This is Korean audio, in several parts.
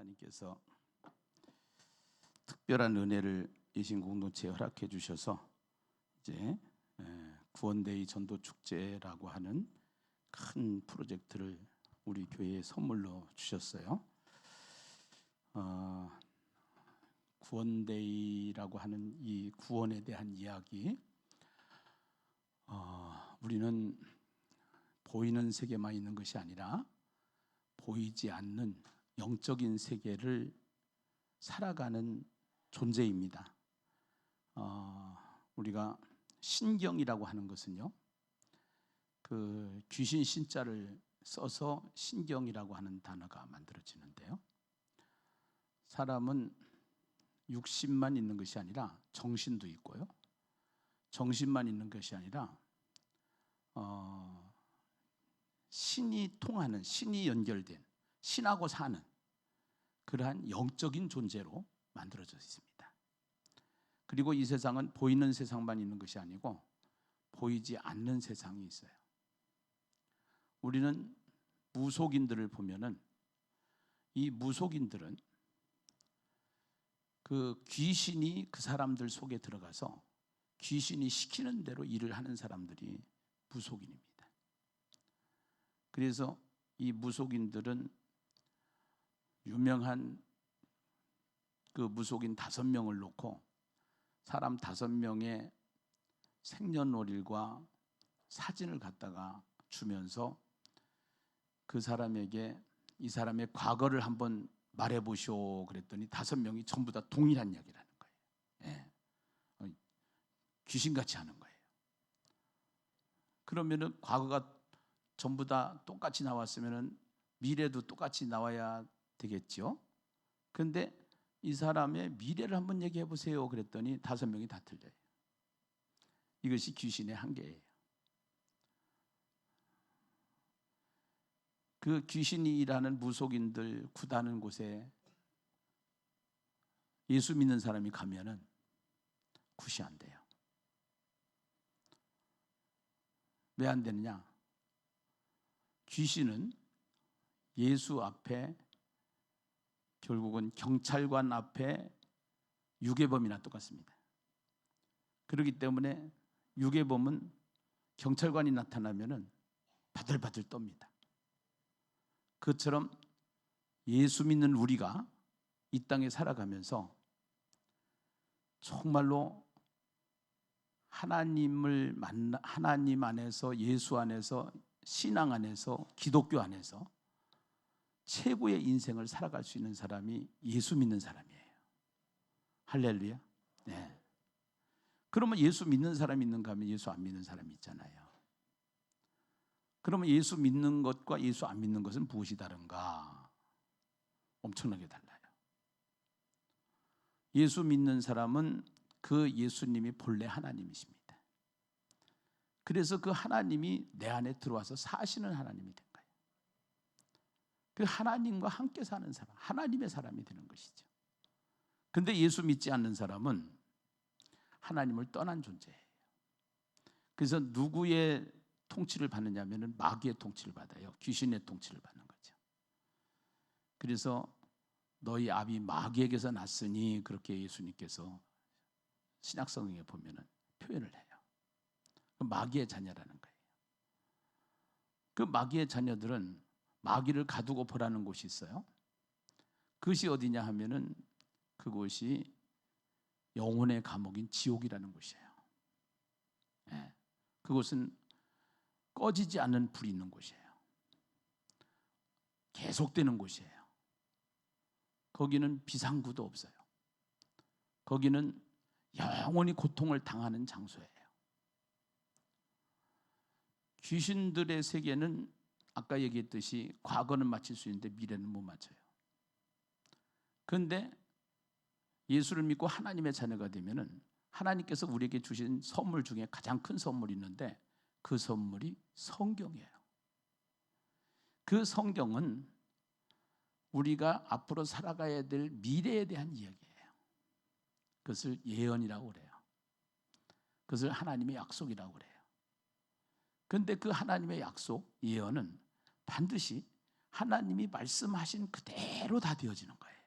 하나님께서 특별한 은혜를 예신 공동체에 허락해 주셔서 이제 구원데이 전도 축제라고 하는 큰 프로젝트를 우리 교회에 선물로 주셨어요. 구원데이라고 하는 이 구원에 대한 이야기, 우리는 보이는 세계만 있는 것이 아니라 보이지 않는 영적인 세계를 살아가는 존재입니다. 우리가 신경이라고 하는 것은요, 그 귀신 신자를 써서 신경이라고 하는 단어가 만들어지는데요. 사람은 육신만 있는 것이 아니라 정신도 있고요. 정신만 있는 것이 아니라 신이 통하는, 신이 연결된, 신하고 사는 그러한 영적인 존재로 만들어져 있습니다. 그리고 이 세상은 보이는 세상만 있는 것이 아니고 보이지 않는 세상이 있어요. 우리는 무속인들을 보면은 이 무속인들은 그 귀신이 그 사람들 속에 들어가서 귀신이 시키는 대로 일을 하는 사람들이 무속인입니다. 그래서 이 무속인들은 유명한 그 무속인 5명을 놓고 사람 5명의 생년월일과 사진을 갖다가 주면서 그 사람에게 이 사람의 과거를 한번 말해보시오 그랬더니 5명이 전부 다 동일한 이야기를 하는 거예요. 귀신같이 하는 거예요. 그러면은 과거가 전부 다 똑같이 나왔으면은 미래도 똑같이 나와야 되겠죠. 그런데 이 사람의 미래를 한번 얘기해 보세요 그랬더니 5명이 다 틀려요. 이것이 귀신의 한계예요. 그 귀신이 일하는 무속인들 구다는 곳에 예수 믿는 사람이 가면은 굿이 안 돼요. 왜 안 되느냐? 귀신은 예수 앞에, 결국은 경찰관 앞에 유괴범이나 똑같습니다. 그렇기 때문에 유괴범은 경찰관이 나타나면은 바들바들 떱니다. 그처럼 예수 믿는 우리가 이 땅에 살아가면서 정말로 하나님 안에서, 예수 안에서, 신앙 안에서, 기독교 안에서 최고의 인생을 살아갈 수 있는 사람이 예수 믿는 사람이에요. 할렐루야. 네. 그러면 예수 믿는 사람이 있는가 하면 예수 안 믿는 사람이 있잖아요. 그러면 예수 믿는 것과 예수 안 믿는 것은 무엇이 다른가? 엄청나게 달라요. 예수 믿는 사람은 그 예수님이 본래 하나님이십니다. 그래서 그 하나님이 내 안에 들어와서 사시는 하나님이 된 거예요. 그 하나님과 함께 사는 사람, 하나님의 사람이 되는 것이죠. 그런데 예수 믿지 않는 사람은 하나님을 떠난 존재예요. 그래서 누구의 통치를 받느냐면 마귀의 통치를 받아요. 귀신의 통치를 받는 거죠. 그래서 너희 아비 마귀에게서 났으니 그렇게 예수님께서 신약성경에 보면은 표현을 해요. 그 마귀의 자녀라는 거예요. 그 마귀의 자녀들은 마귀를 가두고 보라는 곳이 있어요. 그것이 어디냐 하면은 그곳이 영혼의 감옥인 지옥이라는 곳이에요. 네. 그곳은 꺼지지 않는 불이 있는 곳이에요. 계속되는 곳이에요. 거기는 비상구도 없어요. 거기는 영원히 고통을 당하는 장소예요. 귀신들의 세계는 아까 얘기했듯이 과거는 맞힐 수 있는데 미래는 못 맞춰요. 그런데 예수를 믿고 하나님의 자녀가 되면은 하나님께서 우리에게 주신 선물 중에 가장 큰 선물이 있는데 그 선물이 성경이에요. 그 성경은 우리가 앞으로 살아가야 될 미래에 대한 이야기예요. 그것을 예언이라고 그래요. 그것을 하나님의 약속이라고 그래요. 그런데 그 하나님의 약속, 예언은 반드시 하나님이 말씀하신 그대로 다 되어지는 거예요.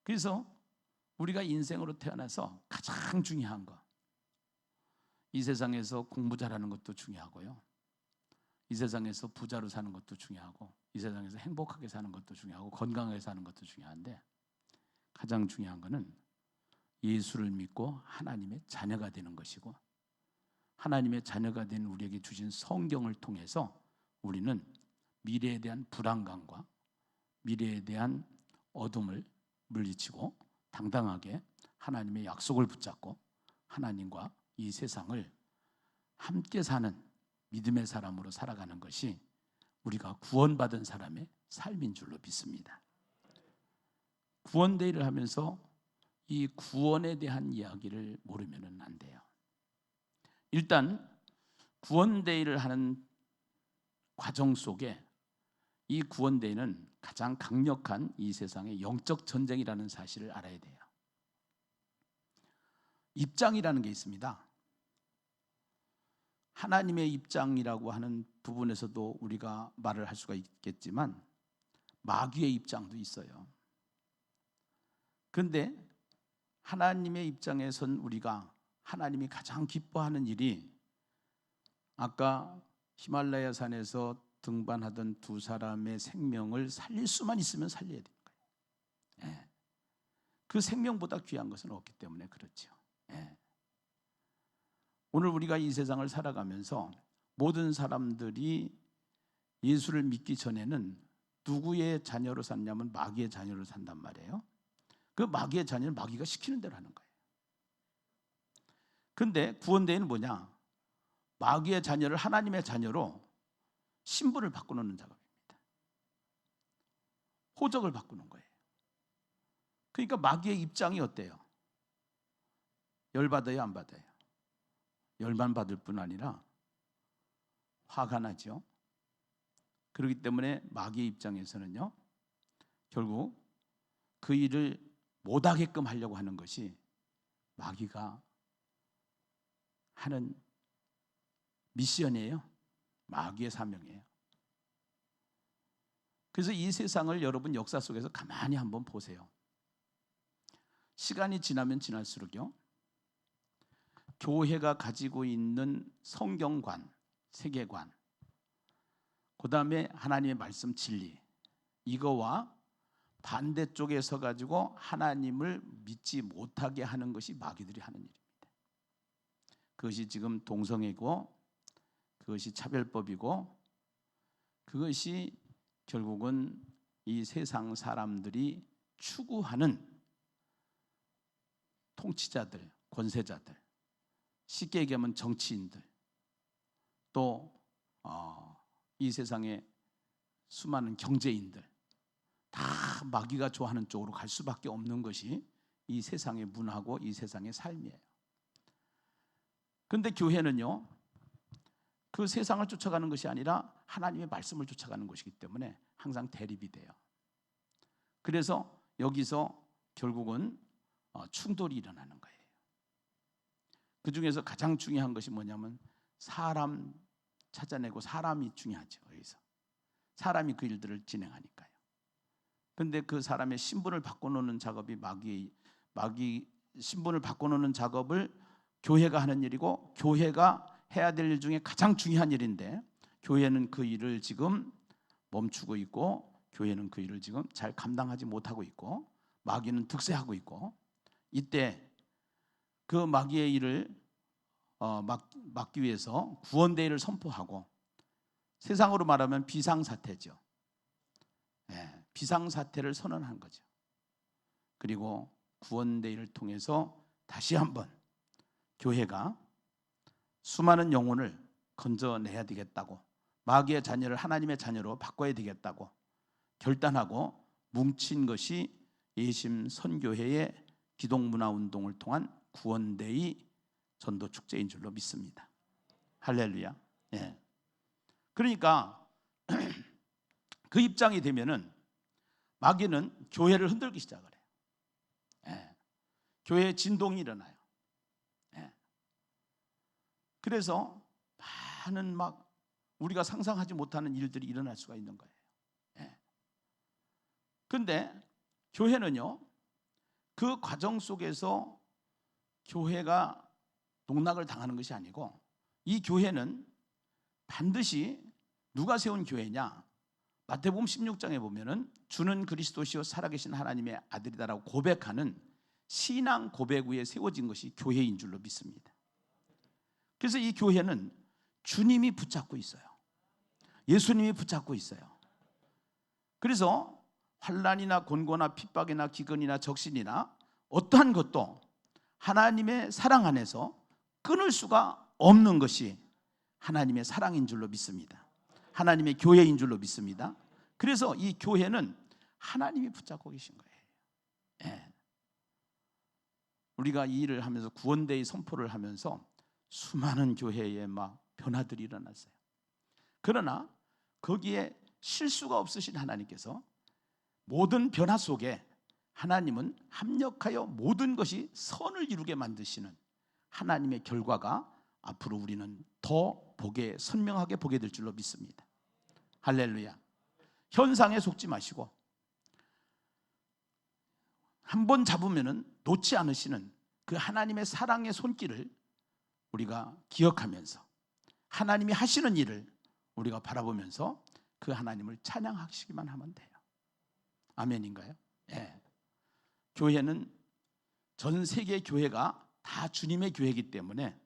그래서 우리가 인생으로 태어나서 가장 중요한 거, 이 세상에서 공부 잘하는 것도 중요하고요, 이 세상에서 부자로 사는 것도 중요하고, 이 세상에서 행복하게 사는 것도 중요하고, 건강하게 사는 것도 중요한데, 가장 중요한 것은 예수를 믿고 하나님의 자녀가 되는 것이고, 하나님의 자녀가 된 우리에게 주신 성경을 통해서 우리는 미래에 대한 불안감과 미래에 대한 어둠을 물리치고 당당하게 하나님의 약속을 붙잡고 하나님과 이 세상을 함께 사는 믿음의 사람으로 살아가는 것이 우리가 구원받은 사람의 삶인 줄로 믿습니다. 구원데이를 하면서 이 구원에 대한 이야기를 모르면 안 돼요. 일단 구원데이를 하는 과정 속에 이 구원데이는 가장 강력한 이 세상의 영적 전쟁이라는 사실을 알아야 돼요. 입장이라는 게 있습니다. 하나님의 입장이라고 하는 부분에서도 우리가 말을 할 수가 있겠지만 마귀의 입장도 있어요. 그런데 하나님의 입장에선 우리가 하나님이 가장 기뻐하는 일이 아까 히말라야 산에서 등반하던 두 사람의 생명을 살릴 수만 있으면 살려야 되는 거예요. 예. 그 생명보다 귀한 것은 없기 때문에 그렇죠. 예. 오늘 우리가 이 세상을 살아가면서 모든 사람들이 예수를 믿기 전에는 누구의 자녀로 샀냐면 마귀의 자녀로 산단 말이에요. 그 마귀의 자녀는 마귀가 시키는 대로 하는 거예요. 근데 구원대회는 뭐냐? 마귀의 자녀를 하나님의 자녀로 신분을 바꾸는 작업입니다. 호적을 바꾸는 거예요. 그러니까 마귀의 입장이 어때요? 열받아요, 안 받아요? 열만 받을 뿐 아니라 화가 나죠. 그렇기 때문에 마귀의 입장에서는요, 결국 그 일을 못하게끔 하려고 하는 것이 마귀가 하는 미션이에요. 마귀의 사명이에요. 그래서 이 세상을 여러분 역사 속에서 가만히 한번 보세요. 시간이 지나면 지날수록요, 교회가 가지고 있는 성경관, 세계관, 그 다음에 하나님의 말씀 진리, 이거와 반대쪽에 서가지고 하나님을 믿지 못하게 하는 것이 마귀들이 하는 일입니다. 그것이 지금 동성애고, 그것이 차별법이고, 그것이 결국은 이 세상 사람들이 추구하는 통치자들, 권세자들, 쉽게 얘기하면 정치인들, 또 이 세상의 수많은 경제인들, 다 마귀가 좋아하는 쪽으로 갈 수밖에 없는 것이 이 세상의 문화고 이 세상의 삶이에요. 그런데 교회는요, 그 세상을 쫓아가는 것이 아니라 하나님의 말씀을 쫓아가는 것이기 때문에 항상 대립이 돼요. 그래서 여기서 결국은 충돌이 일어나는 거예요. 그 중에서 가장 중요한 것이 뭐냐면 사람 찾아내고, 사람이 중요하죠. 여기서 사람이 그 일들을 진행하니까요. 그런데 그 사람의 신분을 바꿔놓는 작업이 마귀 신분을 바꿔놓는 작업을 교회가 하는 일이고, 교회가 해야 될 일 중에 가장 중요한 일인데 교회는 그 일을 지금 멈추고 있고, 교회는 그 일을 지금 잘 감당하지 못하고 있고, 마귀는 득세하고 있고, 이때 그 마귀의 일을 막기 위해서 구원대회를 선포하고, 세상으로 말하면 비상사태죠. 예, 비상사태를 선언한 거죠. 그리고 구원대회를 통해서 다시 한번 교회가 수많은 영혼을 건져내야 되겠다고, 마귀의 자녀를 하나님의 자녀로 바꿔야 되겠다고 결단하고 뭉친 것이 예심 선교회의 기독문화운동을 통한 구원대의 전도축제인 줄로 믿습니다. 할렐루야. 예. 그러니까 그 입장이 되면은 마귀는 교회를 흔들기 시작을 해요. 예. 교회에 진동이 일어나요. 예. 그래서 많은 우리가 상상하지 못하는 일들이 일어날 수가 있는 거예요. 예. 근데 교회는요, 그 과정 속에서 교회가 농락을 당하는 것이 아니고, 이 교회는 반드시 누가 세운 교회냐? 마태복음 16장에 보면은 주는 그리스도시요 살아계신 하나님의 아들이다라고 고백하는 신앙 고백 위에 세워진 것이 교회인 줄로 믿습니다. 그래서 이 교회는 주님이 붙잡고 있어요. 예수님이 붙잡고 있어요. 그래서 환난이나 곤고나 핍박이나 기근이나 적신이나 어떠한 것도 하나님의 사랑 안에서 끊을 수가 없는 것이 하나님의 사랑인 줄로 믿습니다. 하나님의 교회인 줄로 믿습니다. 그래서 이 교회는 하나님이 붙잡고 계신 거예요. 예. 우리가 이 일을 하면서 구원대의 선포를 하면서 수많은 교회에 막 변화들이 일어났어요. 그러나 거기에 실수가 없으신 하나님께서 모든 변화 속에 하나님은 합력하여 모든 것이 선을 이루게 만드시는 하나님의 결과가 앞으로 우리는 더 선명하게 보게 될 줄로 믿습니다. 할렐루야. 현상에 속지 마시고 한번 잡으면은 놓지 않으시는 그 하나님의 사랑의 손길을 우리가 기억하면서 하나님이 하시는 일을 우리가 바라보면서 그 하나님을 찬양하시기만 하면 돼요. 아멘인가요? 예. 교회는 전 세계 교회가 다 주님의 교회이기 때문에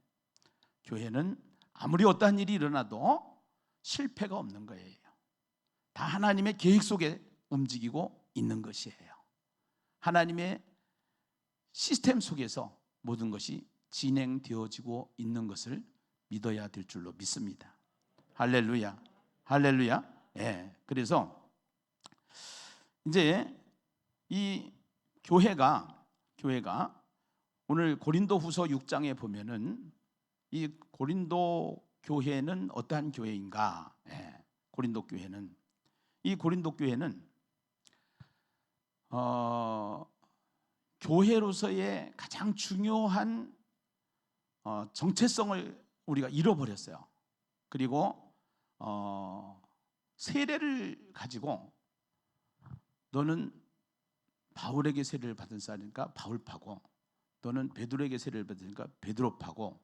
교회는 아무리 어떠한 일이 일어나도 실패가 없는 거예요. 다 하나님의 계획 속에 움직이고 있는 것이에요. 하나님의 시스템 속에서 모든 것이 진행되어지고 있는 것을 믿어야 될 줄로 믿습니다. 할렐루야. 할렐루야. 예. 그래서 이제 이 교회가 오늘 고린도후서 6장에 보면은 이 고린도 교회는 어떠한 교회인가? 예. 고린도 교회는 교회로서의 가장 중요한 정체성을 우리가 잃어버렸어요. 그리고 세례를 가지고 너는 바울에게 세례를 받은 사람이니까 바울파고, 너는 베드로에게 세례를 받으니까 베드로파고,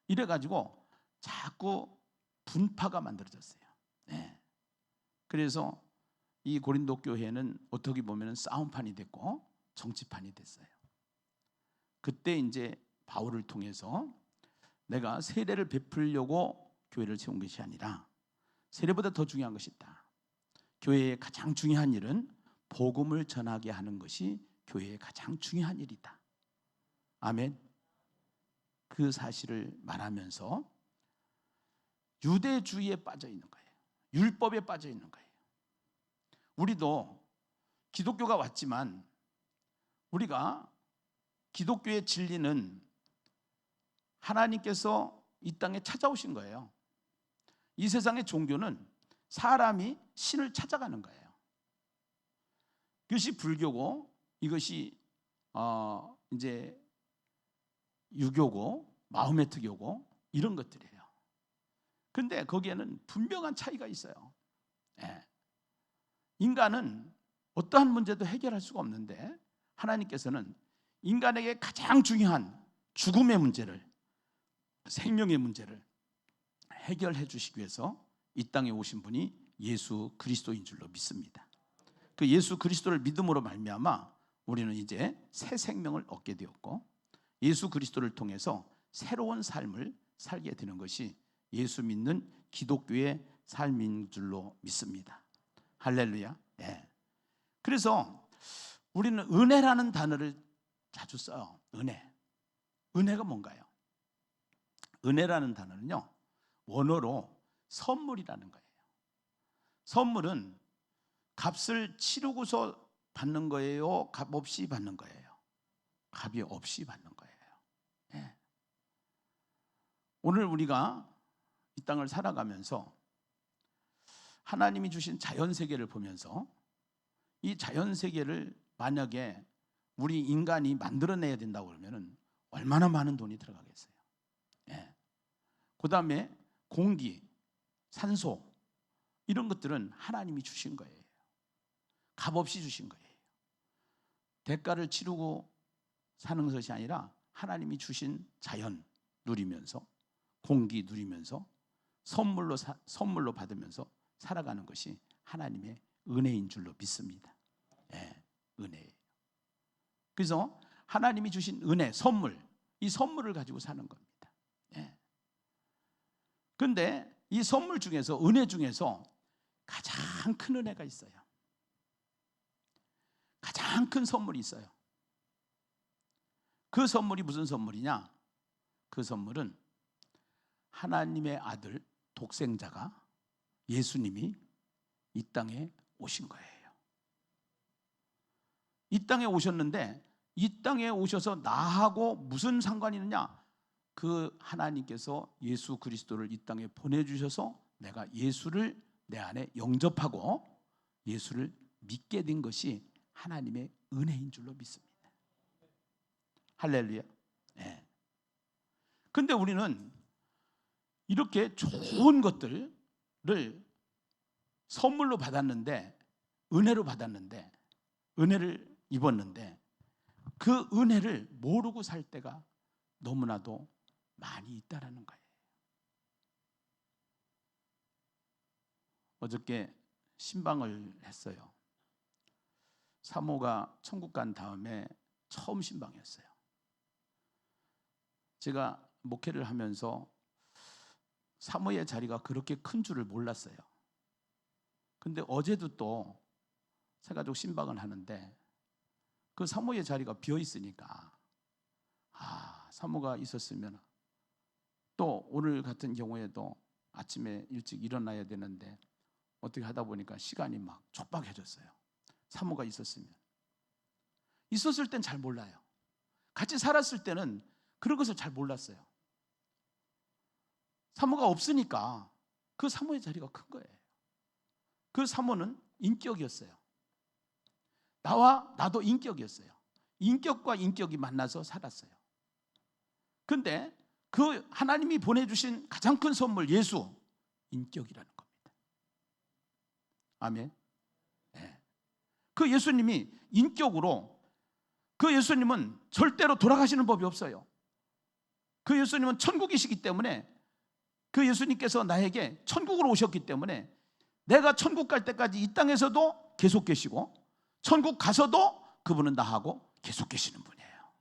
이래가지고 자꾸 분파가 만들어졌어요. 네. 그래서 이 고린도 교회는 어떻게 보면 싸움판이 됐고 정치판이 됐어요. 그때 이제 바울을 통해서 내가 세례를 베풀려고 교회를 세운 것이 아니라 세례보다 더 중요한 것이 있다. 교회의 가장 중요한 일은 복음을 전하게 하는 것이 교회의 가장 중요한 일이다. 아멘. 그 사실을 말하면서 유대주의에 빠져 있는 거예요. 율법에 빠져 있는 거예요. 우리도 기독교가 왔지만 우리가 기독교의 진리는 하나님께서 이 땅에 찾아오신 거예요. 이 세상의 종교는 사람이 신을 찾아가는 거예요. 이것이 불교고, 이것이 이제 유교고, 마호메트교고, 이런 것들이에요. 근데 거기에는 분명한 차이가 있어요. 예. 인간은 어떠한 문제도 해결할 수가 없는데 하나님께서는 인간에게 가장 중요한 죽음의 문제를, 생명의 문제를 해결해 주시기 위해서 이 땅에 오신 분이 예수 그리스도인 줄로 믿습니다. 그 예수 그리스도를 믿음으로 말미암아 우리는 이제 새 생명을 얻게 되었고, 예수 그리스도를 통해서 새로운 삶을 살게 되는 것이 예수 믿는 기독교의 삶인 줄로 믿습니다. 할렐루야. 네. 그래서 우리는 은혜라는 단어를 자주 써요. 은혜가 뭔가요? 은혜라는 단어는요, 원어로 선물이라는 거예요. 선물은 값을 치르고서 받는 거예요? 값 없이 받는 거예요? 값이 없이 받는 거예요. 네. 오늘 우리가 이 땅을 살아가면서 하나님이 주신 자연세계를 보면서 이 자연세계를 만약에 우리 인간이 만들어내야 된다고 그러면 얼마나 많은 돈이 들어가겠어요. 예. 그 다음에 공기, 산소, 이런 것들은 하나님이 주신 거예요. 값없이 주신 거예요. 대가를 치르고 사는 것이 아니라 하나님이 주신 자연 누리면서, 공기 누리면서, 선물로 받으면서 살아가는 것이 하나님의 은혜인 줄로 믿습니다. 예, 은혜예요. 그래서 하나님이 주신 은혜, 선물, 이 선물을 가지고 사는 겁니다. 예. 그런데 이 선물 중에서, 은혜 중에서 가장 큰 은혜가 있어요. 가장 큰 선물이 있어요. 그 선물이 무슨 선물이냐? 그 선물은 하나님의 아들 독생자가, 예수님이 이 땅에 오신 거예요. 이 땅에 오셨는데, 이 땅에 오셔서 나하고 무슨 상관이 있느냐? 그 하나님께서 예수 그리스도를 이 땅에 보내주셔서 내가 예수를 내 안에 영접하고 예수를 믿게 된 것이 하나님의 은혜인 줄로 믿습니다. 할렐루야. 네. 근데 우리는 이렇게 좋은 것들을 선물로 받았는데, 은혜로 받았는데, 은혜를 입었는데 그 은혜를 모르고 살 때가 너무나도 많이 있다라는 거예요. 어저께 신방을 했어요. 사모가 천국 간 다음에 처음 신방이었어요. 제가 목회를 하면서 사모의 자리가 그렇게 큰 줄을 몰랐어요. 근데 어제도 또 새가족 신방을 하는데 그 사모의 자리가 비어 있으니까, 사모가 있었으면, 또 오늘 같은 경우에도 아침에 일찍 일어나야 되는데 어떻게 하다 보니까 시간이 막 촉박해졌어요. 사모가 있었으면. 있었을 땐 잘 몰라요. 같이 살았을 때는 그런 것을 잘 몰랐어요. 사모가 없으니까 그 사모의 자리가 큰 거예요. 그 사모는 인격이었어요. 나와 나도 인격이었어요. 인격과 인격이 만나서 살았어요. 근데 그 하나님이 보내주신 가장 큰 선물, 예수, 인격이라는 겁니다. 아멘. 네. 그 예수님이 인격으로, 그 예수님은 절대로 돌아가시는 법이 없어요. 그 예수님은 천국이시기 때문에, 그 예수님께서 나에게 천국으로 오셨기 때문에 내가 천국 갈 때까지 이 땅에서도 계속 계시고, 천국 가서도 그분은 나하고 계속 계시는 분이에요.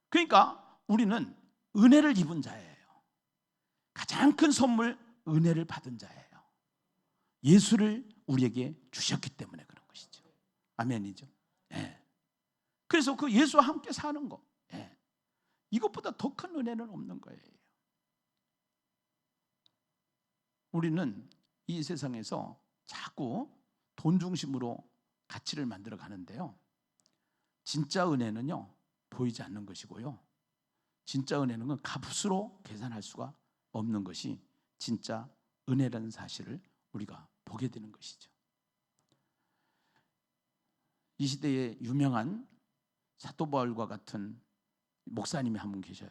그러니까 우리는 은혜를 입은 자예요. 가장 큰 선물, 은혜를 받은 자예요. 예수를 우리에게 주셨기 때문에 그런 것이죠. 아멘이죠. 네. 그래서 그 예수와 함께 사는 거, 네. 이것보다 더 큰 은혜는 없는 거예요. 우리는 이 세상에서 자꾸 돈 중심으로 가치를 만들어 가는데요, 진짜 은혜는요 보이지 않는 것이고요, 진짜 은혜는 값으로 계산할 수가 없는 것이 진짜 은혜라는 사실을 우리가 보게 되는 것이죠. 이 시대에 유명한 사도 바울과 같은 목사님이 한 분 계셔요.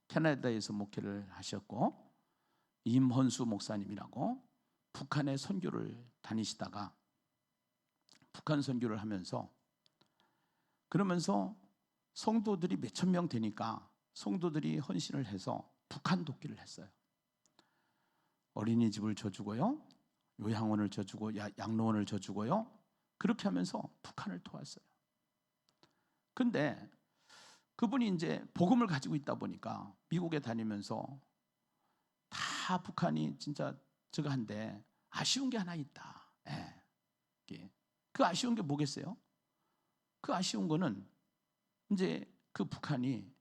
캐나다에서 목회를 하셨고, 임헌수 목사님이라고 북한에 선교를 다니시다가 북한 선교를 하면서, 그러면서 성도들이 몇천 명 되니까 성도들이 헌신을 해서 북한 돕기를 했어요. 어린이집을 줘주고요, 요양원을 줘주고, 양로원을 줘주고요, 그렇게 하면서 북한을 도왔어요. 근데 그분이 이제 복음을 가지고 있다 보니까 미국에 다니면서 다 북한이 진짜 저거 한데 아쉬운 게 하나 있다. 그 아쉬운 게 뭐겠어요? 그 아쉬운 거는 이제 그 북한이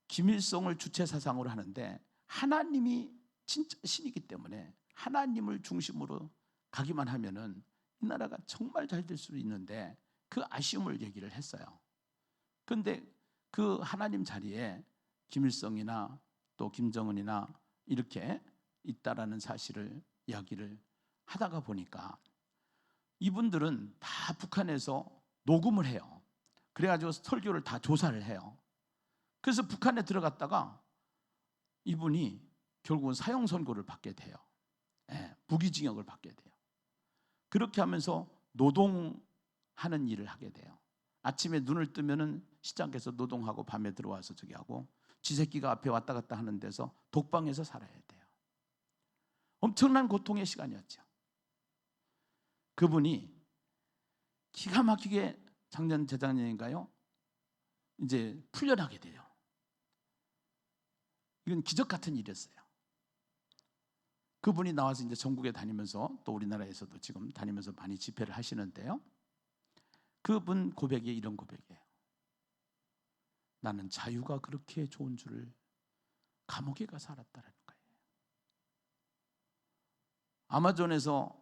김일성을 주체 사상으로 하는데 하나님이 진짜 신이기 때문에 하나님을 중심으로 가기만 하면은 이 나라가 정말 잘 될 수 있는데, 그 아쉬움을 얘기를 했어요. 그런데 그 하나님 자리에 김일성이나 또 김정은이나 이렇게 있다라는 사실을 이야기를 하다가 보니까 이분들은 다 북한에서 녹음을 해요. 그래가지고 설교를 다 조사를 해요. 그래서 북한에 들어갔다가 이분이 결국은 사형 선고를 받게 돼요. 무기징역을 받게 돼요. 그렇게 하면서 노동하는 일을 하게 돼요. 아침에 눈을 뜨면은 시장에서 노동하고 밤에 들어와서 저기 하고 지 새끼가 앞에 왔다 갔다 하는 데서 독방에서 살아야 돼요. 엄청난 고통의 시간이었죠. 그분이 기가 막히게 작년 재작년인가요? 이제 풀려나게 돼요. 이건 기적 같은 일이었어요. 그분이 나와서 이제 전국에 다니면서 또 우리나라에서도 지금 다니면서 많이 집회를 하시는데요. 그분 고백이 이런 고백이에요. 나는 자유가 그렇게 좋은 줄을 감옥에 가서 알았다는 거예요. 아마존에서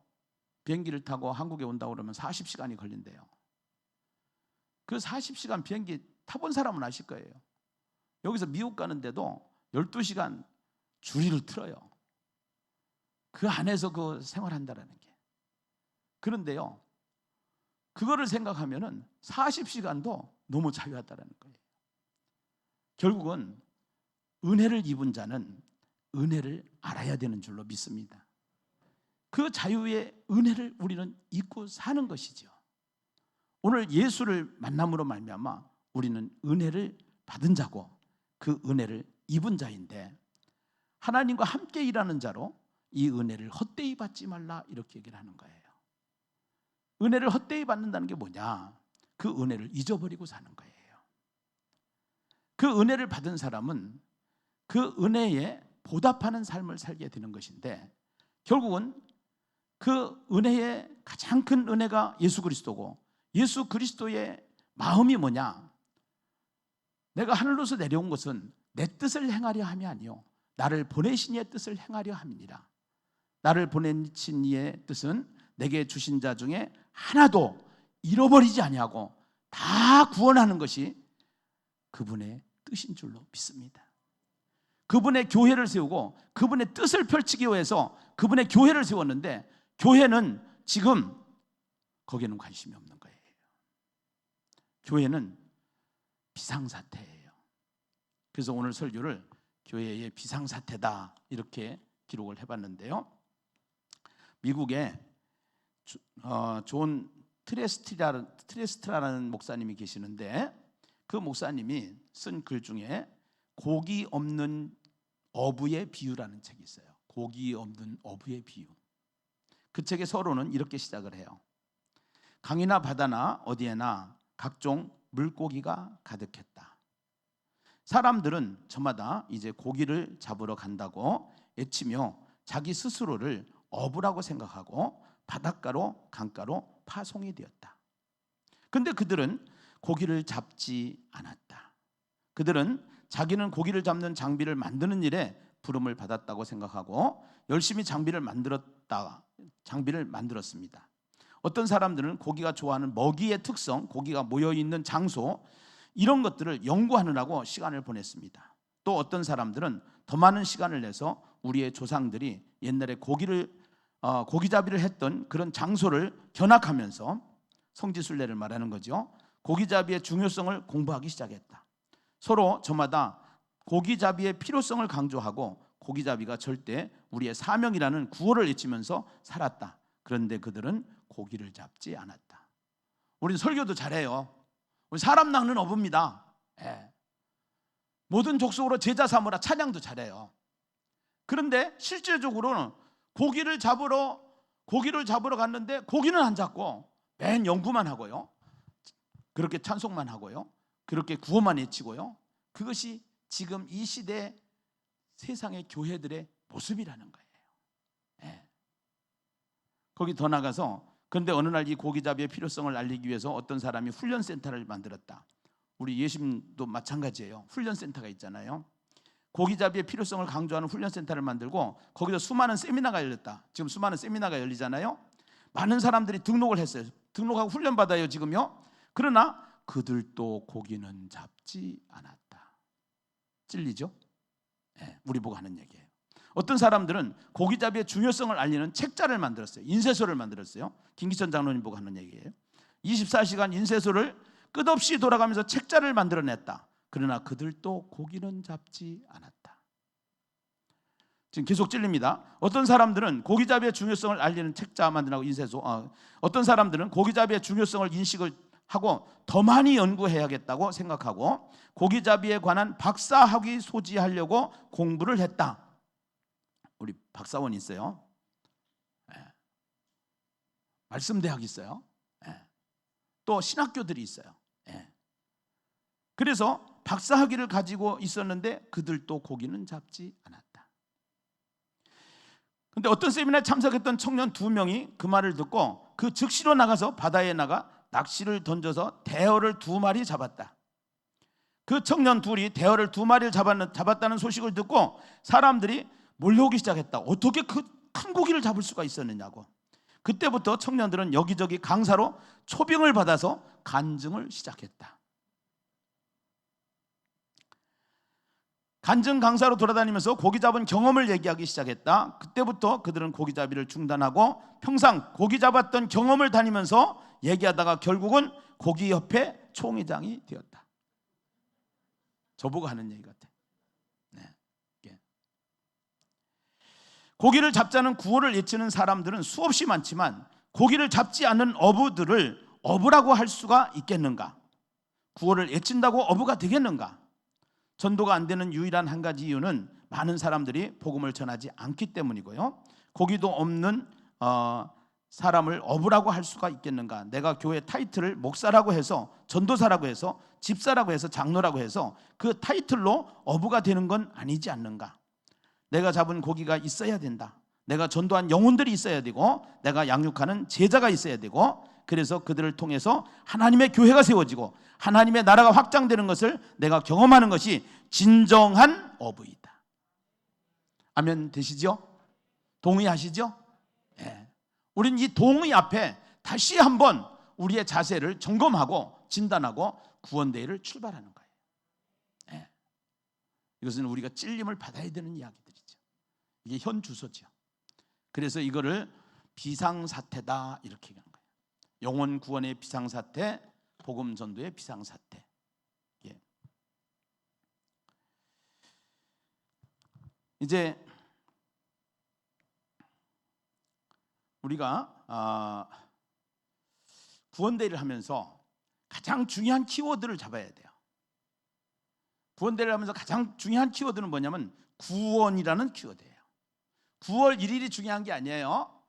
비행기를 타고 한국에 온다고 그러면 40시간이 걸린대요. 그 40시간 비행기 타본 사람은 아실 거예요. 여기서 미국 가는데도 12시간 줄이를 틀어요. 그 안에서 그 생활한다라는 게. 그런데요, 그거를 생각하면은 40시간도 너무 자유하다라는 거예요. 결국은 은혜를 입은 자는 은혜를 알아야 되는 줄로 믿습니다. 그 자유의 은혜를 우리는 잊고 사는 것이죠. 오늘 예수를 만남으로 말미암아 우리는 은혜를 받은 자고 그 은혜를 입은 자인데, 하나님과 함께 일하는 자로 이 은혜를 헛되이 받지 말라, 이렇게 얘기를 하는 거예요. 은혜를 헛되이 받는다는 게 뭐냐? 그 은혜를 잊어버리고 사는 거예요. 그 은혜를 받은 사람은 그 은혜에 보답하는 삶을 살게 되는 것인데, 결국은 그 은혜의 가장 큰 은혜가 예수 그리스도고, 예수 그리스도의 마음이 뭐냐? 내가 하늘로서 내려온 것은 내 뜻을 행하려 함이 아니요 나를 보내신 이의 뜻을 행하려 함이니라. 나를 보내신 이의 뜻은 내게 주신 자 중에 하나도 잃어버리지 아니하고 다 구원하는 것이 그분의 뜻인 줄로 믿습니다. 그분의 교회를 세우고 그분의 뜻을 펼치기 위해서 그분의 교회를 세웠는데, 교회는 지금 거기에는 관심이 없는 거예요. 교회는 비상사태예요. 그래서 오늘 설교를 교회의 비상사태다 이렇게 기록을 해봤는데요. 미국에 존 트레스트라는 목사님이 계시는데, 그 목사님이 쓴 글 중에 고기 없는 어부의 비유라는 책이 있어요. 고기 없는 어부의 비유. 그 책의 서론은 이렇게 시작을 해요. 강이나 바다나 어디에나 각종 물고기가 가득했다. 사람들은 저마다 이제 고기를 잡으러 간다고 애치며 자기 스스로를 어부라고 생각하고 바닷가로 강가로 파송이 되었다. 그런데 그들은 고기를 잡지 않았다. 그들은 자기는 고기를 잡는 장비를 만드는 일에 부름을 받았다고 생각하고 열심히 장비를 만들었습니다. 어떤 사람들은 고기가 좋아하는 먹이의 특성, 고기가 모여있는 장소, 이런 것들을 연구하느라고 시간을 보냈습니다. 또 어떤 사람들은 더 많은 시간을 내서 우리의 조상들이 옛날에 고기잡이를 했던 그런 장소를 견학하면서, 성지순례를 말하는 거죠, 고기잡이의 중요성을 공부하기 시작했다. 서로 저마다 고기잡이의 필요성을 강조하고 고기잡이가 절대 우리의 사명이라는 구호를 외치면서 살았다. 그런데 그들은 고기를 잡지 않았다. 우리는 설교도 잘해요. 우리 사람 낚는 어부입니다. 모든 족속으로 제자 삼으라 찬양도 잘해요. 그런데 실제적으로는 고기를 잡으러 갔는데 고기는 안 잡고 맨 연구만 하고요, 그렇게 찬송만 하고요, 그렇게 구호만 외치고요, 그것이 지금 이 시대 세상의 교회들의 모습이라는 거예요. 거기 더 나가서, 그런데 어느 날 이 고기잡이의 필요성을 알리기 위해서 어떤 사람이 훈련센터를 만들었다. 우리 예수님도 마찬가지예요. 훈련센터가 있잖아요. 고기잡이의 필요성을 강조하는 훈련센터를 만들고 거기서 수많은 세미나가 열렸다. 지금 수많은 세미나가 열리잖아요. 많은 사람들이 등록을 했어요. 등록하고 훈련받아요 지금요. 그러나 그들도 고기는 잡지 않았다. 찔리죠? 우리 보고 하는 얘기예요. 어떤 사람들은 고기잡이의 중요성을 알리는 책자를 만들었어요. 인쇄소를 만들었어요. 김기천 장로님 보고 하는 얘기예요. 24시간 인쇄소를 끝없이 돌아가면서 책자를 만들어냈다. 그러나 그들도 고기는 잡지 않았다. 지금 계속 찔립니다. 어떤 사람들은 고기잡이의 중요성을 알리는 책자 만들고 인쇄소, 어떤 사람들은 고기잡이의 중요성을 인식을 하고 더 많이 연구해야겠다고 생각하고 고기잡이에 관한 박사학위 소지하려고 공부를 했다. 우리 박사원 있어요. 말씀대학 있어요. 또 신학교들이 있어요. 그래서 박사학위를 가지고 있었는데 그들도 고기는 잡지 않았다. 그런데 어떤 세미나에 참석했던 청년 2명이 그 말을 듣고 그 즉시로 나가서 바다에 나가 낚시를 던져서 대어를 2마리 잡았다. 그 청년 둘이 대어를 2마리를 잡았다는 소식을 듣고 사람들이 몰려오기 시작했다. 어떻게 그 큰 고기를 잡을 수가 있었느냐고. 그때부터 청년들은 여기저기 강사로 초빙을 받아서 간증을 시작했다. 간증 강사로 돌아다니면서 고기 잡은 경험을 얘기하기 시작했다. 그때부터 그들은 고기잡이를 중단하고 평상 고기 잡았던 경험을 다니면서 얘기하다가 결국은 고기협회 총회장이 되었다. 저보고 하는 얘기 같아. 고기를 잡자는 구호를 외치는 사람들은 수없이 많지만 고기를 잡지 않는 어부들을 어부라고 할 수가 있겠는가? 구호를 외친다고 어부가 되겠는가? 전도가 안 되는 유일한 한 가지 이유는 많은 사람들이 복음을 전하지 않기 때문이고요. 고기도 없는 사람을 어부라고 할 수가 있겠는가? 내가 교회 타이틀을 목사라고 해서, 전도사라고 해서, 집사라고 해서, 장로라고 해서 그 타이틀로 어부가 되는 건 아니지 않는가? 내가 잡은 고기가 있어야 된다. 내가 전도한 영혼들이 있어야 되고, 내가 양육하는 제자가 있어야 되고, 그래서 그들을 통해서 하나님의 교회가 세워지고 하나님의 나라가 확장되는 것을 내가 경험하는 것이 진정한 어부이다. 아멘 되시죠? 동의하시죠? 우린 이 동의 앞에 다시 한번 우리의 자세를 점검하고 진단하고 구원대회를 출발하는 거예요. 이것은 우리가 찔림을 받아야 되는 이야기들이죠. 이게 현 주소죠. 그래서 이거를 비상사태다 이렇게 얘기하는 거예요. 영혼 구원의 비상사태, 복음 전도의 비상사태. 이제 우리가 구원대회를 하면서 가장 중요한 키워드를 잡아야 돼요. 구원대회를 하면서 가장 중요한 키워드는 뭐냐면 구원이라는 키워드예요. 9월 1일이 중요한 게 아니에요.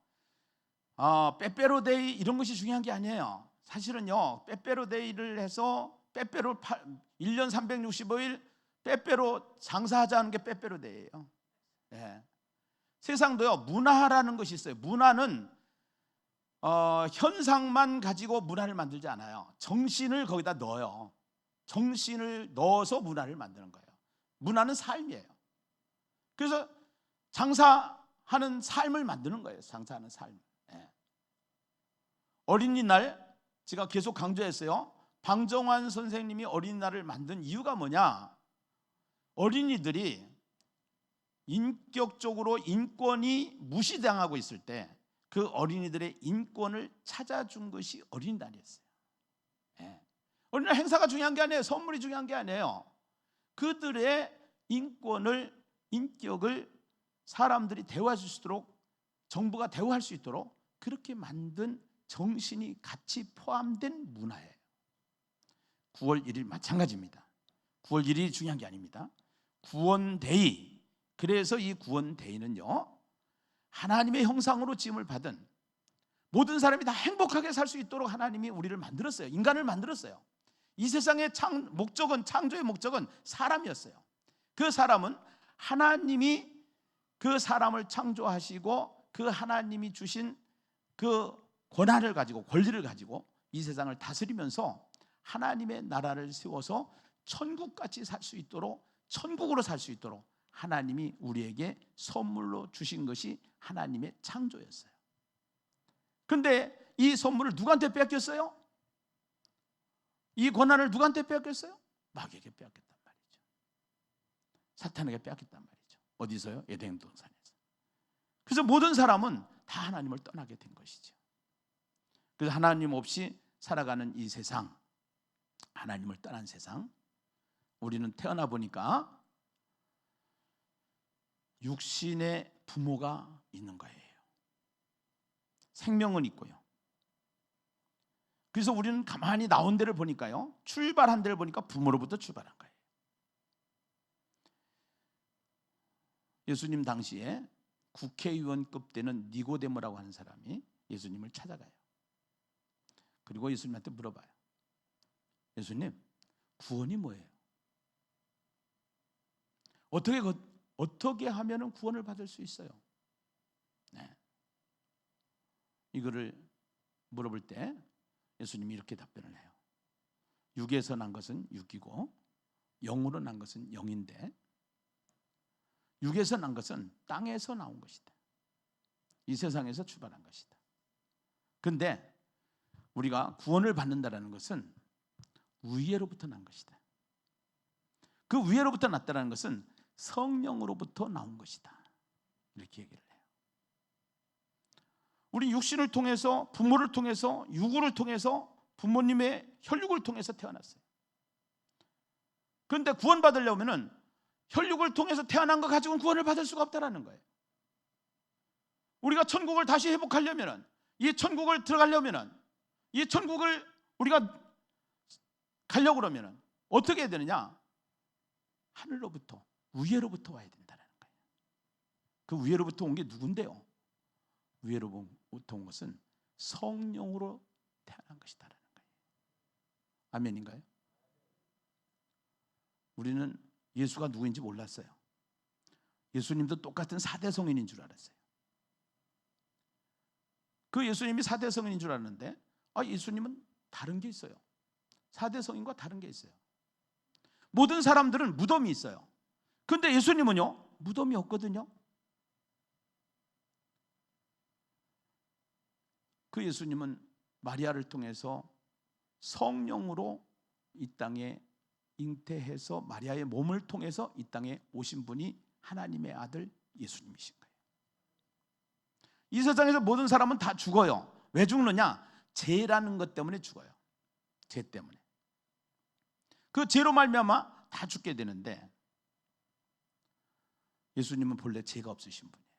빼빼로데이 이런 것이 중요한 게 아니에요. 사실은요, 빼빼로데이를 해서 빼빼로 1년 365일 빼빼로 장사하자는 게 빼빼로데이예요. 세상도요, 문화라는 것이 있어요. 문화는 현상만 가지고 문화를 만들지 않아요. 정신을 거기다 넣어요. 정신을 넣어서 문화를 만드는 거예요. 문화는 삶이에요. 그래서 장사하는 삶을 만드는 거예요. 장사하는 삶. 어린이날 제가 계속 강조했어요. 방정환 선생님이 어린이날을 만든 이유가 뭐냐? 어린이들이 인격적으로 인권이 무시당하고 있을 때 그 어린이들의 인권을 찾아준 것이 어린이날이었어요. 어린이날 행사가 중요한 게 아니에요. 선물이 중요한 게 아니에요. 그들의 인권을, 인격을 사람들이 대화할 수 있도록, 정부가 대화할 수 있도록 그렇게 만든 정신이 같이 포함된 문화예요. 9월 1일 마찬가지입니다. 9월 1일이 중요한 게 아닙니다. 구원데이. 그래서 이 구원데이는요, 하나님의 형상으로 지음을 받은 모든 사람이 다 행복하게 살 수 있도록 하나님이 우리를 만들었어요. 인간을 만들었어요. 이 세상의 목적은, 창조의 목적은 사람이었어요. 그 사람은 하나님이 그 사람을 창조하시고 그 하나님이 주신 그 권한을 가지고, 권리를 가지고 이 세상을 다스리면서 하나님의 나라를 세워서 천국같이 살 수 있도록, 천국으로 살 수 있도록 하나님이 우리에게 선물로 주신 것이 하나님의 창조였어요. 그런데 이 선물을 누구한테 뺏겼어요? 이 권한을 누구한테 뺏겼어요? 마귀에게 뺏겼단 말이죠. 사탄에게 뺏겼단 말이죠. 어디서요? 에덴 동산에서. 그래서 모든 사람은 다 하나님을 떠나게 된 것이죠. 그래서 하나님 없이 살아가는 이 세상, 하나님을 떠난 세상, 우리는 태어나 보니까 육신의 부모가 있는 거예요. 생명은 있고요. 그래서 우리는 가만히 나온 데를 보니까요, 출발한 데를 보니까 부모로부터 출발한 거예요. 예수님 당시에 국회의원급 되는 니고데모라고 하는 사람이 예수님을 찾아가요. 그리고 예수님한테 물어봐요. 예수님, 구원이 뭐예요? 어떻게 하면 구원을 받을 수 있어요? 네. 이거를 물어볼 때 예수님이 이렇게 답변을 해요. 육에서 난 것은 육이고 영으로 난 것은 영인데, 육에서 난 것은 땅에서 나온 것이다. 이 세상에서 출발한 것이다. 그런데 우리가 구원을 받는다는 것은 위에로부터 난 것이다. 그 위에로부터 났다는 것은 성령으로부터 나온 것이다. 이렇게 얘기를 해요. 우리 육신을 통해서, 부모를 통해서, 유구를 통해서, 부모님의 혈육을 통해서 태어났어요. 그런데 구원받으려면 혈육을 통해서 태어난 것 가지고는 구원을 받을 수가 없다는 거예요. 우리가 천국을 다시 회복하려면, 이 천국을 들어가려면, 이 천국을 우리가 가려고 그러면 어떻게 해야 되느냐? 하늘로부터, 위에로부터 와야 된다는 거예요. 그 위에로부터 온 게 누군데요? 위에로부터 온 것은 성령으로 태어난 것이다라는 거예요. 아멘인가요? 우리는 예수가 누구인지 몰랐어요. 예수님도 똑같은 4대 성인인 줄 알았어요. 그 예수님이 4대 성인인 줄 알았는데, 예수님은 다른 게 있어요. 4대 성인과 다른 게 있어요. 모든 사람들은 무덤이 있어요. 그런데 예수님은요, 무덤이 없거든요. 그 예수님은 마리아를 통해서 성령으로 이 땅에 잉태해서 마리아의 몸을 통해서 이 땅에 오신 분이 하나님의 아들 예수님이신 거예요. 이 세상에서 모든 사람은 다 죽어요. 왜 죽느냐? 죄라는 것 때문에 죽어요. 죄 때문에. 그 죄로 말미암아 다 죽게 되는데, 예수님은 본래 죄가 없으신 분이에요.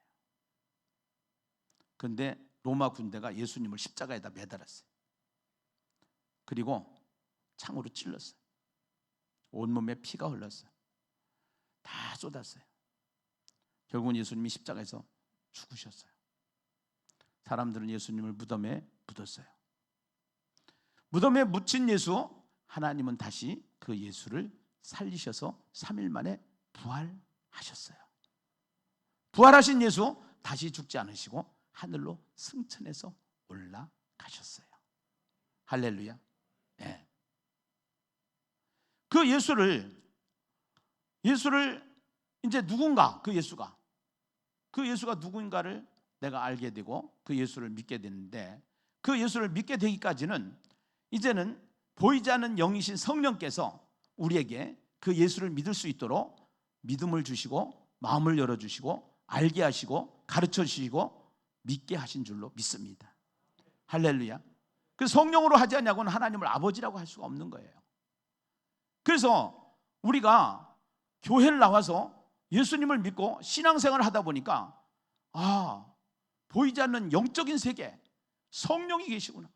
그런데 로마 군대가 예수님을 십자가에다 매달았어요. 그리고 창으로 찔렀어요. 온몸에 피가 흘렀어요. 다 쏟았어요. 결국은 예수님이 십자가에서 죽으셨어요. 사람들은 예수님을 무덤에 묻었어요. 무덤에 묻힌 예수, 하나님은 다시 그 예수를 살리셔서 3일 만에 부활하셨어요. 부활하신 예수 다시 죽지 않으시고 하늘로 승천해서 올라가셨어요. 할렐루야. 네. 그 예수를 이제 누군가, 그 예수가 누군가를 내가 알게 되고 그 예수를 믿게 되는데, 그 예수를 믿게 되기까지는 이제는 보이지 않는 영이신 성령께서 우리에게 그 예수를 믿을 수 있도록 믿음을 주시고 마음을 열어주시고 알게 하시고 가르쳐 주시고 믿게 하신 줄로 믿습니다. 할렐루야. 그 성령으로 하지 않냐고는 하나님을 아버지라고 할 수가 없는 거예요. 그래서 우리가 교회를 나와서 예수님을 믿고 신앙생활을 하다 보니까, 보이지 않는 영적인 세계, 성령이 계시구나.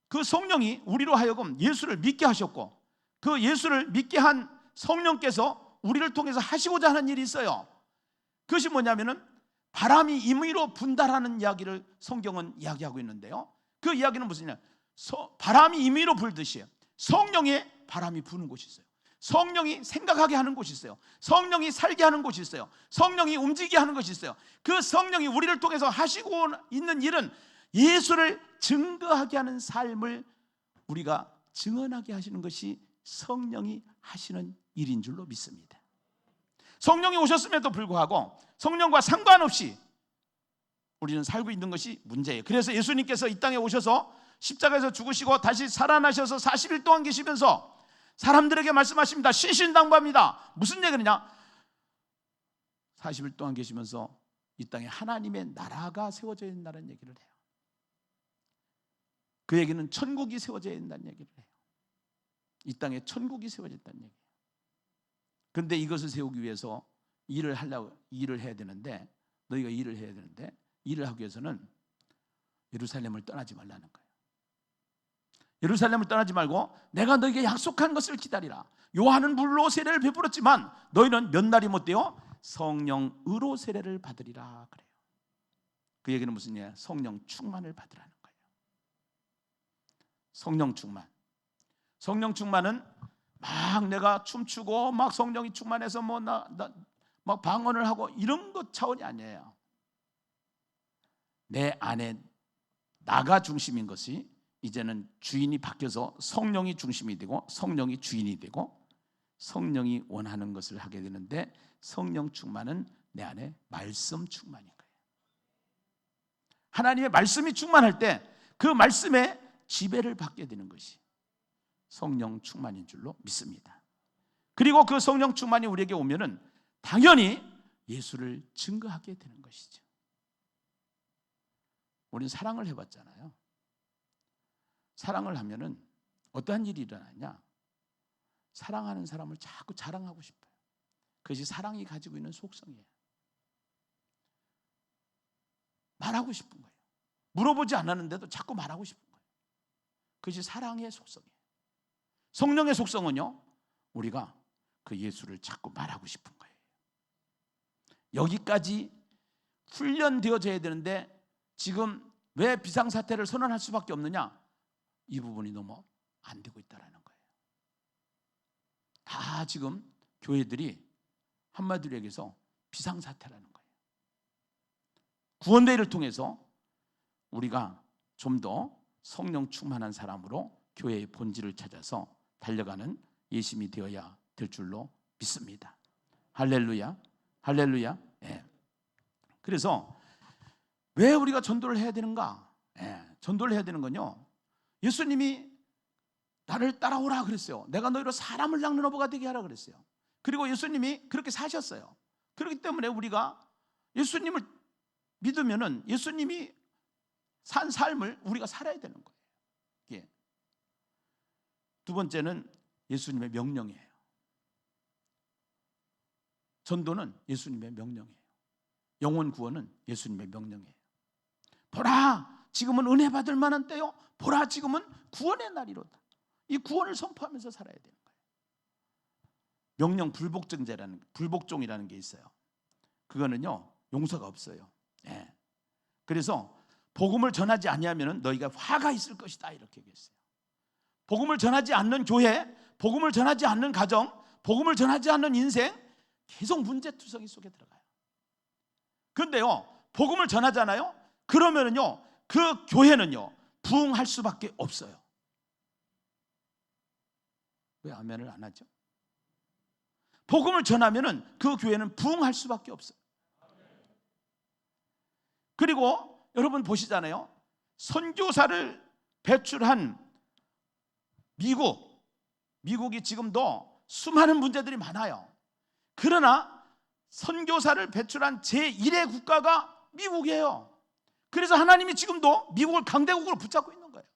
그 성령이 우리로 하여금 예수를 믿게 하셨고, 그 예수를 믿게 한 성령께서 우리를 통해서 하시고자 하는 일이 있어요. 그것이 뭐냐면은 바람이 임의로 분다라는 이야기를 성경은 이야기하고 있는데요, 그 이야기는 무슨냐? 바람이 임의로 불듯이 성령의 바람이 부는 곳이 있어요. 성령이 생각하게 하는 곳이 있어요. 성령이 살게 하는 곳이 있어요. 성령이 움직이게 하는 것이 있어요. 그 성령이 우리를 통해서 하시고 있는 일은 예수를 증거하게 하는 삶을 우리가 증언하게 하시는 것이 성령이 하시는 일인 줄로 믿습니다. 성령이 오셨음에도 불구하고 성령과 상관없이 우리는 살고 있는 것이 문제예요. 그래서 예수님께서 이 땅에 오셔서 십자가에서 죽으시고 다시 살아나셔서 40일 동안 계시면서 사람들에게 말씀하십니다. 신신당부합니다. 무슨 얘기냐? 40일 동안 계시면서 이 땅에 하나님의 나라가 세워져야 된다는 얘기를 해요. 그 얘기는 천국이 세워져야 된다는 얘기를 해요. 이 땅에 천국이 세워졌다는 얘기예요. 그런데 이것을 세우기 위해서 일을 해야 되는데, 너희가 일을 해야 되는데, 일을 하기 위해서는 예루살렘을 떠나지 말라는 거예요. 예루살렘을 떠나지 말고 내가 너에게 약속한 것을 기다리라. 요한은 물로 세례를 베풀었지만 너희는 몇 날이 못 되어 성령으로 세례를 받으리라 그래요. 그 얘기는 무슨 얘기야? 성령 충만을 받으라는 거예요. 성령 충만. 성령 충만은 막 내가 춤추고 막 성령이 충만해서 뭐 막 방언을 하고 이런 것 차원이 아니에요. 내 안에 나가 중심인 것이 이제는 주인이 바뀌어서 성령이 중심이 되고 성령이 주인이 되고 성령이 원하는 것을 하게 되는데, 성령 충만은 내 안에 말씀 충만인 거예요. 하나님의 말씀이 충만할 때 그 말씀에 지배를 받게 되는 것이 성령 충만인 줄로 믿습니다. 그리고 그 성령 충만이 우리에게 오면은 당연히 예수를 증거하게 되는 것이죠. 우리는 사랑을 해봤잖아요. 사랑을 하면은 어떠한 일이 일어나냐? 사랑하는 사람을 자꾸 자랑하고 싶어요. 그것이 사랑이 가지고 있는 속성이에요. 말하고 싶은 거예요. 물어보지 않았는데도 자꾸 말하고 싶은 거예요. 그것이 사랑의 속성이에요. 성령의 속성은요, 우리가 그 예수를 자꾸 말하고 싶은 거예요. 여기까지 훈련되어져야 되는데 지금 왜 비상사태를 선언할 수밖에 없느냐? 이 부분이 너무 안 되고 있다는 거예요. 다 지금 교회들이 한마디로 얘기해서 비상사태라는 거예요. 구원대회를 통해서 우리가 좀 더 성령 충만한 사람으로 교회의 본질을 찾아서 달려가는 예심이 되어야 될 줄로 믿습니다. 할렐루야, 할렐루야. 예. 그래서 왜 우리가 전도를 해야 되는가? 전도를 해야 되는 건요, 예수님이 나를 따라오라 그랬어요. 내가 너희로 사람을 낚는 어부가 되게 하라 그랬어요. 그리고 예수님이 그렇게 사셨어요. 그렇기 때문에 우리가 예수님을 믿으면은 예수님이 산 삶을 우리가 살아야 되는 거예요. 예. 두 번째는 예수님의 명령이에요. 전도는 예수님의 명령이에요. 영혼 구원은 예수님의 명령이에요. 보라, 지금은 은혜 받을 만한 때요. 보라, 지금은 구원의 날이로다. 이 구원을 선포하면서 살아야 되는 거예요. 명령 불복종이라는 게 있어요. 그거는요, 용서가 없어요. 예. 그래서 복음을 전하지 아니하면 너희가 화가 있을 것이다, 이렇게 얘기했어요. 복음을 전하지 않는 교회, 복음을 전하지 않는 가정, 복음을 전하지 않는 인생, 계속 문제투성이 속에 들어가요. 그런데요, 복음을 전하잖아요. 그러면은요, 그 교회는요, 부흥할 수밖에 없어요. 왜 아멘을 안 하죠? 복음을 전하면은 그 교회는 부흥할 수밖에 없어요. 그리고 여러분 보시잖아요. 선교사를 배출한 미국이 지금도 수많은 문제들이 많아요. 그러나 선교사를 배출한 제1의 국가가 미국이에요. 그래서 하나님이 지금도 미국을 강대국으로 붙잡고 있는 거예요.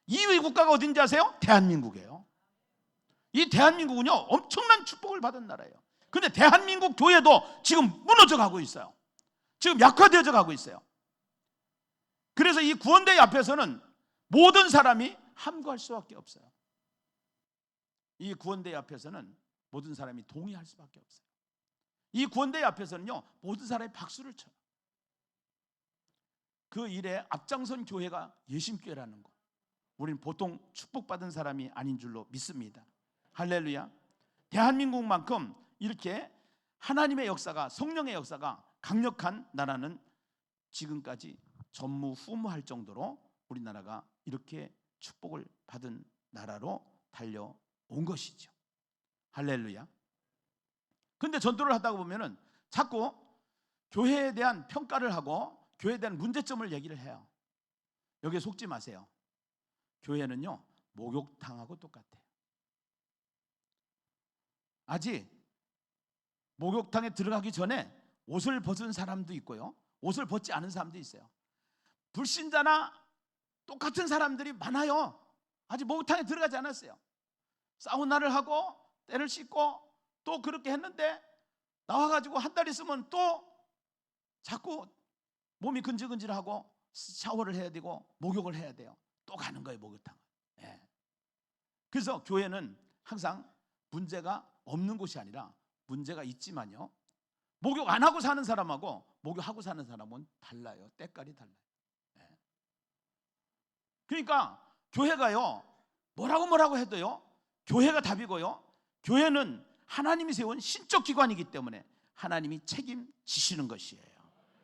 2위 국가가 어딘지 아세요? 대한민국이에요. 이 대한민국은요, 엄청난 축복을 받은 나라예요. 그런데 대한민국 교회도 지금 무너져 가고 있어요. 지금 약화되어져 가고 있어요. 그래서 이 구원대회 앞에서는 모든 사람이 함구할 수밖에 없어요. 이 구원대회 앞에서는 모든 사람이 동의할 수밖에 없어요. 이 구원대회 앞에서는요, 모든 사람이 박수를 쳐요. 그 일에 앞장선 교회가 예심교회라는 거, 우리는 보통 축복받은 사람이 아닌 줄로 믿습니다. 할렐루야. 대한민국만큼 이렇게 하나님의 역사가, 성령의 역사가 강력한 나라는 지금까지 전무후무할 정도로 우리나라가 이렇게 축복을 받은 나라로 달려온 것이죠. 할렐루야. 그런데 전도를 하다 보면은 자꾸 교회에 대한 평가를 하고 교회에 대한 문제점을 얘기를 해요. 여기에 속지 마세요. 교회는요, 목욕탕하고 똑같아요. 아직 목욕탕에 들어가기 전에 옷을 벗은 사람도 있고요, 옷을 벗지 않은 사람도 있어요. 불신자나 똑같은 사람들이 많아요. 아직 목욕탕에 들어가지 않았어요. 사우나를 하고 때를 씻고 또 그렇게 했는데 나와가지고 한 달 있으면 또 자꾸 몸이 근질근질하고 샤워를 해야 되고 목욕을 해야 돼요. 또 가는 거예요, 목욕탕. 예. 그래서 교회는 항상 문제가 없는 곳이 아니라 문제가 있지만요, 목욕 안 하고 사는 사람하고 목욕하고 사는 사람은 달라요. 때깔이 달라요. 예. 그러니까 교회가요, 뭐라고 해도요, 교회가 답이고요, 교회는 하나님이 세운 신적 기관이기 때문에 하나님이 책임지시는 것이에요.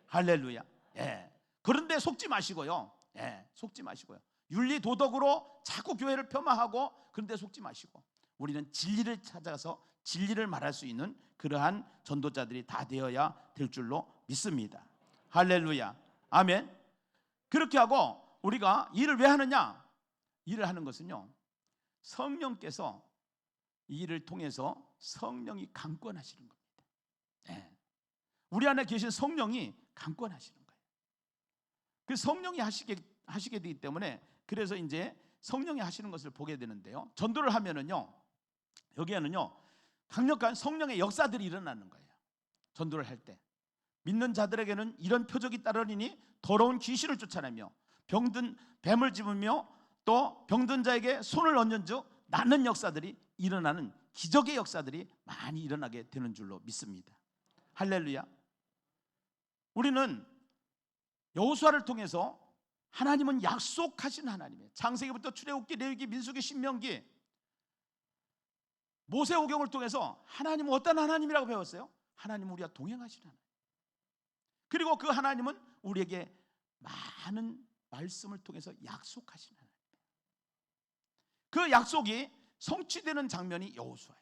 할렐루야. 예. 그런데 속지 마시고요. 예. 속지 마시고요. 윤리 도덕으로 자꾸 교회를 폄하하고, 그런데 속지 마시고, 우리는 진리를 찾아서 진리를 말할 수 있는 그러한 전도자들이 다 되어야 될 줄로 믿습니다. 할렐루야. 아멘. 그렇게 하고 우리가 일을 왜 하느냐? 일을 하는 것은요, 성령께서 이 일을 통해서 성령이 강권하시는 겁니다. 네. 우리 안에 계신 성령이 강권하시는 거예요. 그 성령이 하시게 되기 때문에, 그래서 이제 성령이 하시는 것을 보게 되는데요, 전도를 하면은요, 여기에는요 강력한 성령의 역사들이 일어나는 거예요. 전도를 할 때 믿는 자들에게는 이런 표적이 따르니 더러운 귀신을 쫓아내며 병든 뱀을 집으며 또 병든 자에게 손을 얹은즉 낫는 역사들이 일어나는 기적의 역사들이 많이 일어나게 되는 줄로 믿습니다. 할렐루야. 우리는 여호수아를 통해서 하나님은 약속하신 하나님이에요. 창세기부터 출애굽기, 레위기, 민수기, 신명기, 모세오경을 통해서 하나님은 어떤 하나님이라고 배웠어요? 하나님은 우리와 동행하시는 하나님. 그리고 그 하나님은 우리에게 많은 말씀을 통해서 약속하시는 하나님. 그 약속이 성취되는 장면이 여호수아예요.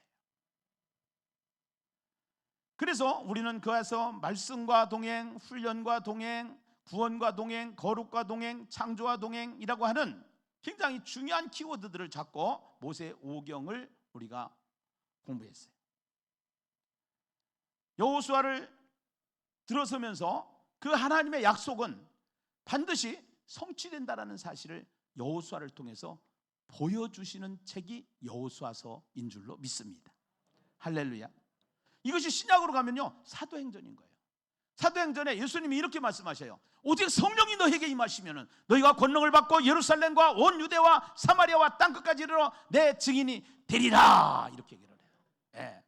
그래서 우리는 그에서 말씀과 동행, 훈련과 동행, 구원과 동행, 거룩과 동행, 창조와 동행이라고 하는 굉장히 중요한 키워드들을 잡고 모세오경을 우리가 공부했어요. 여호수아를 들어서면서 그 하나님의 약속은 반드시 성취된다라는 사실을 여호수아를 통해서 보여주시는 책이 여호수아서인 줄로 믿습니다. 할렐루야. 이것이 신약으로 가면요 사도행전인 거예요. 사도행전에 예수님이 이렇게 말씀하셔요. 오직 성령이 너에게 임하시면 너희가 권능을 받고 예루살렘과 온 유대와 사마리아와 땅끝까지 이르러 내 증인이 되리라, 이렇게 얘기를 해요. 예.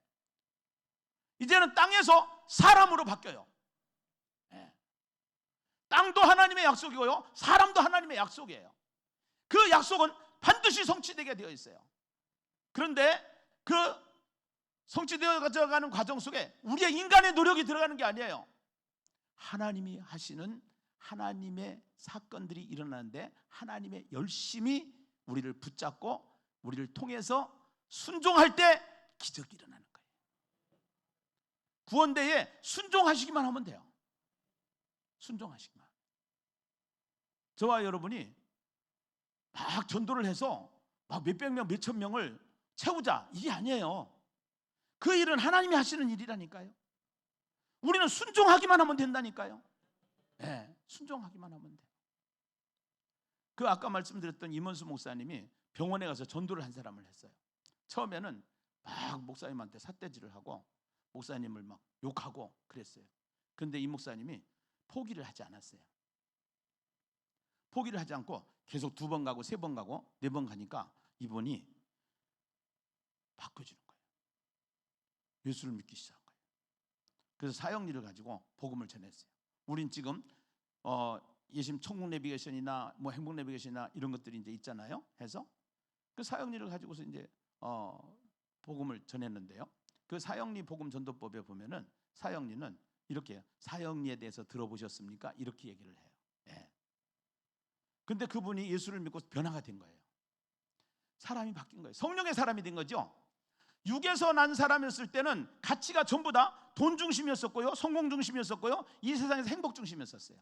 이제는 땅에서 사람으로 바뀌어요. 예. 땅도 하나님의 약속이고요, 사람도 하나님의 약속이에요. 그 약속은 반드시 성취되게 되어 있어요. 그런데 그 성취되어 가는 과정 속에 우리의 인간의 노력이 들어가는 게 아니에요. 하나님이 하시는 하나님의 사건들이 일어나는데 하나님의 열심히 우리를 붙잡고 우리를 통해서 순종할 때 기적이 일어나는 거예요. 구원대에 순종하시기만 하면 돼요. 순종하시기만. 저와 여러분이 막 전도를 해서 막 몇백 명, 몇천 명을 채우자, 이게 아니에요. 그 일은 하나님이 하시는 일이라니까요. 우리는 순종하기만 하면 된다니까요. 네, 순종하기만 하면 돼요. 그 아까 말씀드렸던 임원수 목사님이 병원에 가서 전도를 한 사람을 했어요. 처음에는 막 목사님한테 삿대질을 하고 목사님을 막 욕하고 그랬어요. 그런데 이 목사님이 포기를 하지 않았어요. 포기를 하지 않고 계속 2번 가고 3번 가고 4번 가니까 이분이 바꿔주는 거예요. 예수를 믿기 시작한 거예요. 그래서 사형리를 가지고 복음을 전했어요. 우린 지금 예심 천국 내비게이션이나 뭐 행복 내비게이션이나 이런 것들이 이제 있잖아요. 해서 그 사형리를 가지고서 이제 복음을 전했는데요. 그 사형리 복음 전도법에 보면은 사형리는 이렇게 해요. 사형리에 대해서 들어보셨습니까? 이렇게 얘기를 해요. 예. 근데 그분이 예수를 믿고 변화가 된 거예요. 사람이 바뀐 거예요. 성령의 사람이 된 거죠. 육에서 난 사람이었을 때는 가치가 전부 다 돈 중심이었었고요, 성공 중심이었었고요, 이 세상에서 행복 중심이었었어요.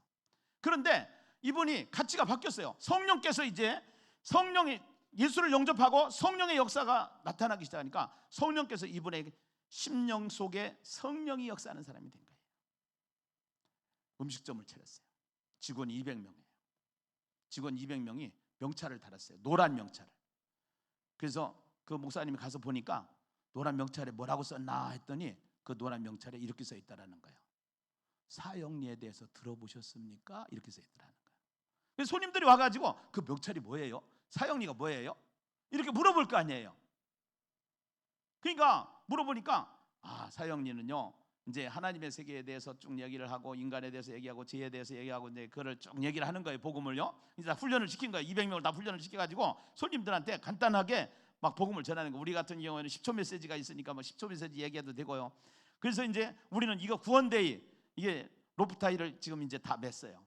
그런데 이분이 가치가 바뀌었어요. 성령께서 이제 성령이 예수를 영접하고 성령의 역사가 나타나기 시작하니까 성령께서 이분의 심령 속에 성령이 역사하는 사람이 된 거예요. 음식점을 차렸어요. 직원이 200명이에요. 직원 200명이 명찰을 달았어요. 노란 명찰을. 그래서 그 목사님이 가서 보니까 노란 명찰에 뭐라고 썼나 했더니 그 노란 명찰에 이렇게 써 있다라는 거예요. 사형리에 대해서 들어보셨습니까? 이렇게 써 있다라는 거예요. 그래서 손님들이 와가지고 그 명찰이 뭐예요? 사형리가 뭐예요? 이렇게 물어볼 거 아니에요. 그러니까 물어보니까 사형리는요 이제 하나님의 세계에 대해서 쭉 얘기를 하고 인간에 대해서 얘기하고 죄에 대해서 얘기하고 이제 그걸 쭉 얘기를 하는 거예요. 복음을요. 이제 다 훈련을 시킨 거예요. 200명을 다 훈련을 시켜가지고 손님들한테 간단하게 막 복음을 전하는 거. 우리 같은 경우에는 10초 메시지가 있으니까 뭐 10초 메시지 얘기해도 되고요. 그래서 이제 우리는 이거 구원데이 이게 로프타이를 지금 이제 다 맸어요.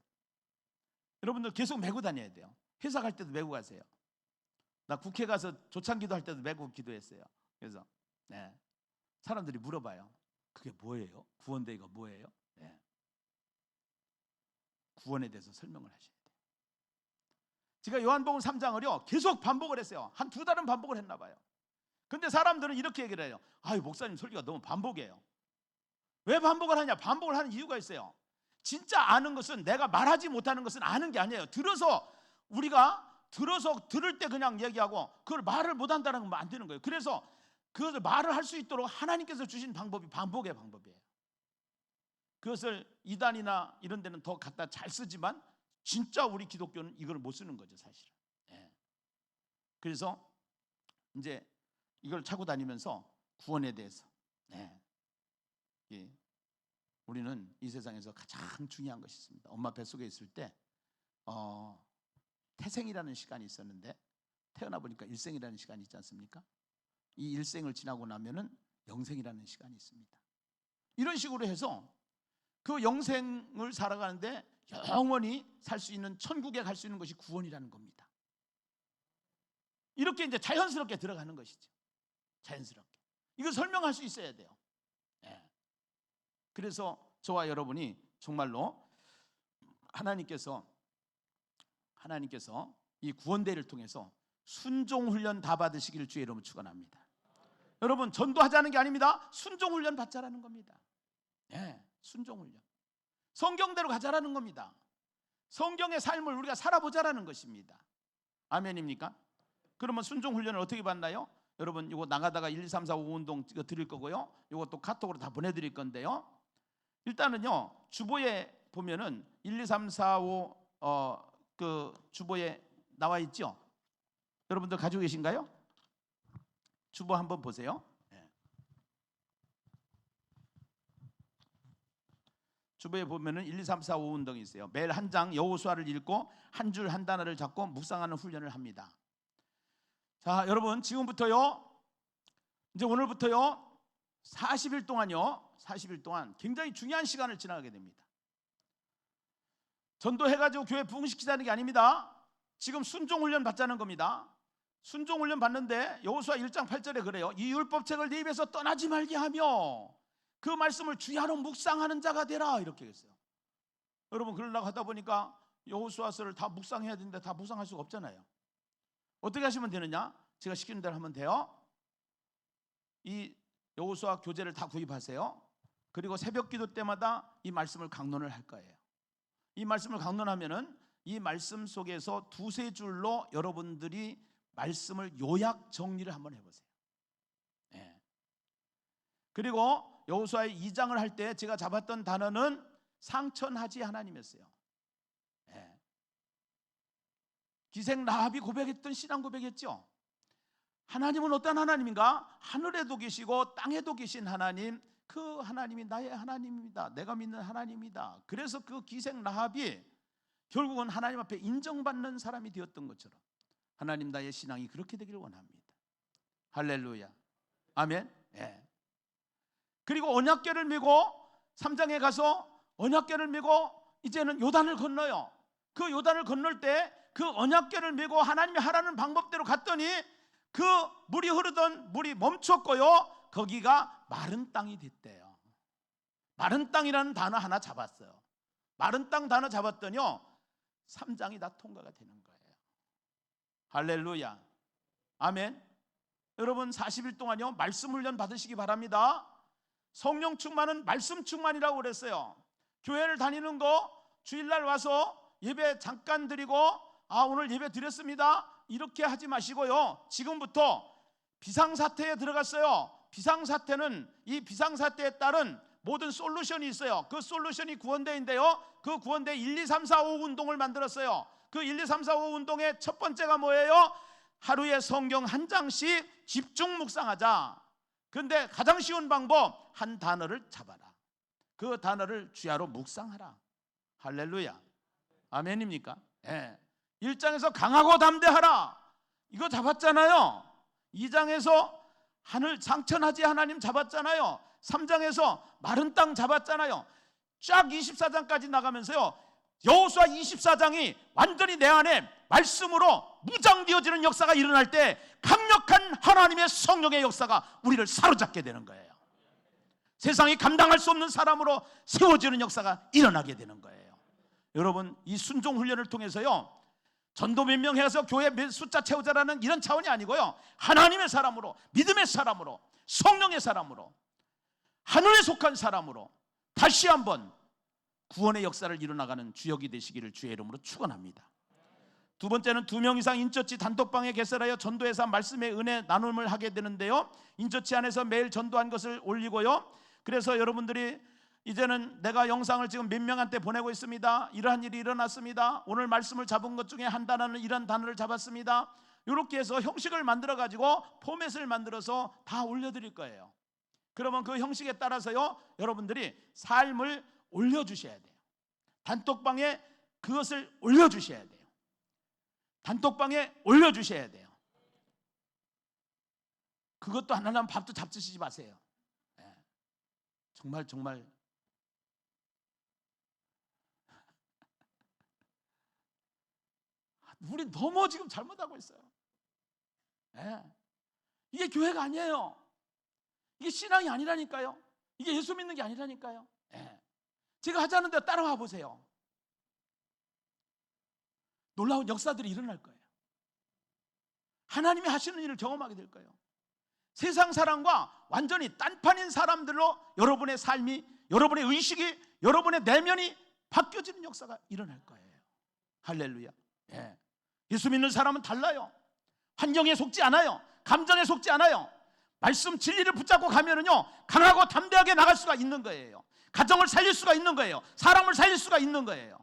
여러분들 계속 메고 다녀야 돼요. 회사 갈 때도 메고 가세요. 나 국회 가서 조창기도 할 때도 메고 기도했어요. 그래서 사람들이 물어봐요. 그게 뭐예요? 구원데이가 뭐예요? 구원에 대해서 설명을 하셔야 돼요. 제가 요한복음 3장을요 계속 반복을 했어요. 한 2달은 반복을 했나 봐요. 근데 사람들은 이렇게 얘기를 해요. 목사님 설교가 너무 반복이에요. 왜 반복을 하냐? 반복을 하는 이유가 있어요. 진짜 아는 것은 내가 말하지 못하는 것은 아는 게 아니에요. 우리가 들어서 들을 때 그냥 얘기하고 그걸 말을 못한다는 건 안 되는 거예요. 그래서 그것을 말을 할 수 있도록 하나님께서 주신 방법이 반복의 방법이에요. 그것을 이단이나 이런 데는 더 갖다 잘 쓰지만 진짜 우리 기독교는 이걸 못 쓰는 거죠, 사실은. 그래서 이제 이걸 차고 다니면서 구원에 대해서 우리는 이 세상에서 가장 중요한 것이 있습니다. 엄마 뱃속에 있을 때 태생이라는 시간이 있었는데 태어나 보니까 일생이라는 시간이 있지 않습니까? 이 일생을 지나고 나면은 영생이라는 시간이 있습니다. 이런 식으로 해서 그 영생을 살아가는데 영원히 살 수 있는 천국에 갈 수 있는 것이 구원이라는 겁니다. 이렇게 이제 자연스럽게 들어가는 것이죠. 자연스럽게. 이거 설명할 수 있어야 돼요. 그래서 저와 여러분이 정말로 하나님께서 이 구원대를 통해서 순종훈련 다 받으시기를 주의 이름으로 축원합니다. 여러분 전도하자는 게 아닙니다. 순종훈련 받자라는 겁니다. 순종훈련. 성경대로 가자라는 겁니다. 성경의 삶을 우리가 살아보자라는 것입니다. 아멘입니까? 그러면 순종훈련을 어떻게 받나요? 여러분 이거 나가다가 1, 2, 3, 4, 5 운동 드릴 거고요. 이것도 카톡으로 다 보내드릴 건데요. 일단은요 주보에 보면은 1, 2, 3, 4, 5 그 주보에 나와 있죠. 여러분들 가지고 계신가요? 주보 한번 보세요. 주보에 보면은 1, 2, 3, 4, 5 운동이 있어요. 매일 한 장 여호수아를 읽고 한 줄 한 단어를 잡고 묵상하는 훈련을 합니다. 자, 여러분 지금부터요 이제 오늘부터요 40일 동안 굉장히 중요한 시간을 지나가게 됩니다. 전도해가지고 교회 부흥시키자는 게 아닙니다. 지금 순종훈련 받자는 겁니다. 순종훈련 받는데 여호수아 1장 8절에 그래요. 이 율법책을 네 입에서 떠나지 말게 하며 그 말씀을 주야로 묵상하는 자가 되라 이렇게 했어요. 여러분 그러려고 하다 보니까 여호수아서를 다 묵상해야 되는데 다 묵상할 수가 없잖아요. 어떻게 하시면 되느냐? 제가 시키는 대로 하면 돼요. 이 여호수아 교재를 다 구입하세요. 그리고 새벽 기도 때마다 이 말씀을 강론을 할 거예요. 이 말씀을 강론하면은 이 말씀 속에서 두세 줄로 여러분들이 말씀을 요약 정리를 한번 해보세요. 그리고 여호수아의 2장을 할 때 제가 잡았던 단어는 상천하지 하나님이었어요. 기생 라합이 고백했던 신앙 고백이었죠. 하나님은 어떤 하나님인가? 하늘에도 계시고 땅에도 계신 하나님, 그 하나님이 나의 하나님입니다. 내가 믿는 하나님이다. 그래서 그 기생 라합이 결국은 하나님 앞에 인정받는 사람이 되었던 것처럼 하나님 나의 신앙이 그렇게 되기를 원합니다. 할렐루야. 아멘. 그리고 언약궤를 메고 3장에 가서 언약궤를 메고 이제는 요단을 건너요. 그 요단을 건널 때 그 언약궤를 메고 하나님이 하라는 방법대로 갔더니 그 물이 흐르던 물이 멈췄고요. 거기가 마른 땅이 됐대요. 마른 땅이라는 단어 하나 잡았어요. 마른 땅 단어 잡았더니요 3장이 다 통과가 되는 거예요. 할렐루야. 아멘. 여러분 40일 동안요 말씀 훈련 받으시기 바랍니다. 성령 충만은 말씀 충만이라고 그랬어요. 교회를 다니는 거 주일날 와서 예배 잠깐 드리고 오늘 예배 드렸습니다 이렇게 하지 마시고요. 지금부터 비상사태에 들어갔어요. 비상사태는 이 비상사태에 따른 모든 솔루션이 있어요. 그 솔루션이 구원대인데요. 그 구원대 1, 2, 3, 4, 5 운동을 만들었어요. 그 1, 2, 3, 4, 5 운동의 첫 번째가 뭐예요? 하루에 성경 한 장씩 집중 묵상하자. 그런데 가장 쉬운 방법, 한 단어를 잡아라. 그 단어를 주야로 묵상하라. 할렐루야. 아멘입니까? 예. 1장에서 강하고 담대하라. 이거 잡았잖아요. 2장에서 하늘 창천하지 하나님 잡았잖아요. 3장에서 마른 땅 잡았잖아요. 쫙 24장까지 나가면서요, 여호수아 24장이 완전히 내 안에 말씀으로 무장되어지는 역사가 일어날 때 강력한 하나님의 성령의 역사가 우리를 사로잡게 되는 거예요. 세상이 감당할 수 없는 사람으로 세워지는 역사가 일어나게 되는 거예요. 여러분, 이 순종 훈련을 통해서요, 전도 몇 명 해서 교회 숫자 채우자라는 이런 차원이 아니고요, 하나님의 사람으로, 믿음의 사람으로, 성령의 사람으로, 하늘에 속한 사람으로 다시 한번 구원의 역사를 이뤄나가는 주역이 되시기를 주의 이름으로 축원합니다. 두 번째는 2명 이상 인처치 단톡방에 개설하여 전도에서 말씀의 은혜 나눔을 하게 되는데요, 인처치 안에서 매일 전도한 것을 올리고요, 그래서 여러분들이 이제는 내가 영상을 지금 몇 명한테 보내고 있습니다. 이러한 일이 일어났습니다. 오늘 말씀을 잡은 것 중에 한 단어는 이런 단어를 잡았습니다. 이렇게 해서 형식을 만들어 가지고 포맷을 만들어서 다 올려드릴 거예요. 그러면 그 형식에 따라서요, 여러분들이 삶을 올려주셔야 돼요. 단톡방에 그것을 올려주셔야 돼요. 단톡방에 올려주셔야 돼요. 그것도 하나는 밥도 잡수시지 마세요. 정말 우리 너무 지금 잘못하고 있어요. 이게 교회가 아니에요. 이게 신앙이 아니라니까요. 이게 예수 믿는 게 아니라니까요. 제가 하자는 데 따라와 보세요. 놀라운 역사들이 일어날 거예요. 하나님이 하시는 일을 경험하게 될 거예요. 세상 사람과 완전히 딴판인 사람들로 여러분의 삶이, 여러분의 의식이, 여러분의 내면이 바뀌어지는 역사가 일어날 거예요. 할렐루야. 예수 믿는 사람은 달라요. 환경에 속지 않아요. 감정에 속지 않아요. 말씀 진리를 붙잡고 가면은요, 강하고 담대하게 나갈 수가 있는 거예요. 가정을 살릴 수가 있는 거예요. 사람을 살릴 수가 있는 거예요.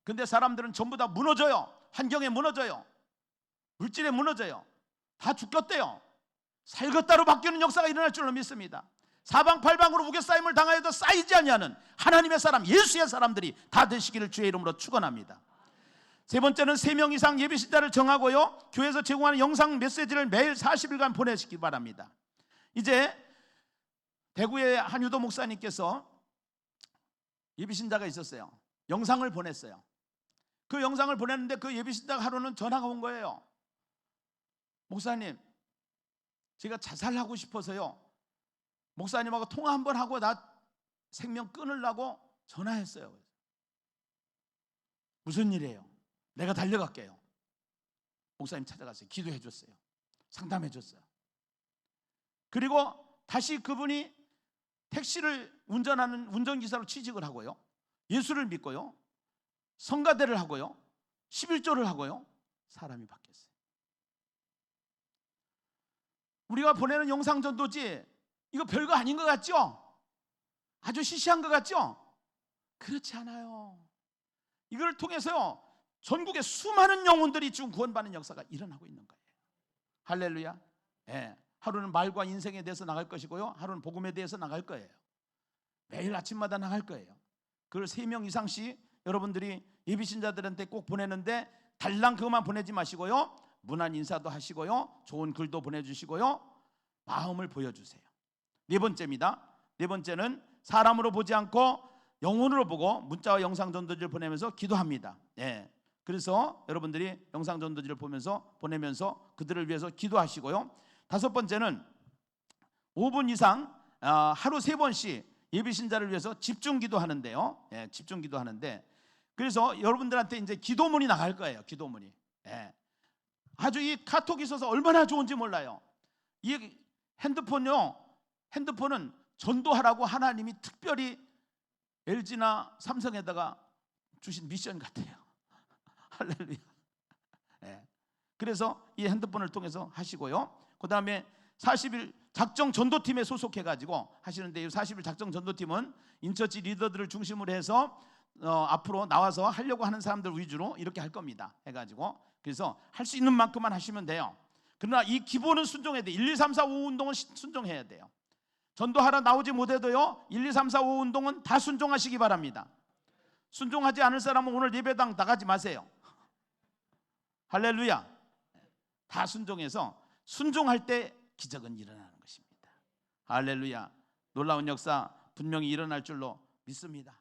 근데 사람들은 전부 다 무너져요. 환경에 무너져요. 물질에 무너져요. 다 죽겠대요. 살것다로 바뀌는 역사가 일어날 줄로 믿습니다. 사방팔방으로 우겨싸임을 당하여도 쌓이지 아니하는 하나님의 사람, 예수의 사람들이 다 되시기를 주의 이름으로 축원합니다. 세 번째는 3명 이상 예비신자를 정하고요, 교회에서 제공하는 영상 메시지를 매일 40일간 보내시기 바랍니다. 이제 대구의 한유도 목사님께서 예비신자가 있었어요. 영상을 보냈어요. 그 영상을 보냈는데 그 예비신자가 하루는 전화가 온 거예요. 목사님, 제가 자살하고 싶어서요, 목사님하고 통화 한번 하고 나 생명 끊으려고 전화했어요. 무슨 일이에요? 내가 달려갈게요. 목사님 찾아갔어요. 기도해 줬어요. 상담해 줬어요. 그리고 다시 그분이 택시를 운전하는 운전기사로 취직을 하고요, 예수를 믿고요, 성가대를 하고요, 11조를 하고요, 사람이 바뀌었어요. 우리가 보내는 영상 전도지 이거 별거 아닌 것 같죠? 아주 시시한 것 같죠? 그렇지 않아요. 이걸 통해서요, 전국의 수많은 영혼들이 지금 구원받는 역사가 일어나고 있는 거예요. 할렐루야. 하루는 말과 인생에 대해서 나갈 것이고요, 하루는 복음에 대해서 나갈 거예요. 매일 아침마다 나갈 거예요. 그걸 3명 이상씩 여러분들이 예비신자들한테 꼭 보내는데, 달랑 그것만 보내지 마시고요, 문안 인사도 하시고요, 좋은 글도 보내주시고요, 마음을 보여주세요. 네 번째입니다. 네 번째는 사람으로 보지 않고 영혼으로 보고 문자와 영상 전도지를 보내면서 기도합니다. 그래서 여러분들이 영상 전도지를 보내면서 그들을 위해서 기도하시고요. 5번째는 5분 이상 하루 3번씩 예비신자를 위해서 집중 기도하는데요. 집중 기도하는데, 그래서 여러분들한테 이제 기도문이 나갈 거예요. 기도문이. 아주 이 카톡이 있어서 얼마나 좋은지 몰라요. 이 핸드폰은 전도하라고 하나님이 특별히 LG나 삼성에다가 주신 미션 같아요. 할렐루야. 그래서 이 핸드폰을 통해서 하시고요. 그 다음에 40일 작정 전도팀에 소속해가지고 하시는데, 이 40일 작정 전도팀은 인처치 리더들을 중심으로 해서 앞으로 나와서 하려고 하는 사람들 위주로 이렇게 할 겁니다. 해가지고 그래서 할 수 있는 만큼만 하시면 돼요. 그러나 이 기본은 순종해야 돼요. 1, 2, 3, 4, 5 운동은 순종해야 돼요. 전도하러 나오지 못해도요 1, 2, 3, 4, 5 운동은 다 순종하시기 바랍니다. 순종하지 않을 사람은 오늘 예배당 나가지 마세요. 할렐루야. 다 순종해서 순종할 때 기적은 일어나는 것입니다. 할렐루야. 놀라운 역사 분명히 일어날 줄로 믿습니다.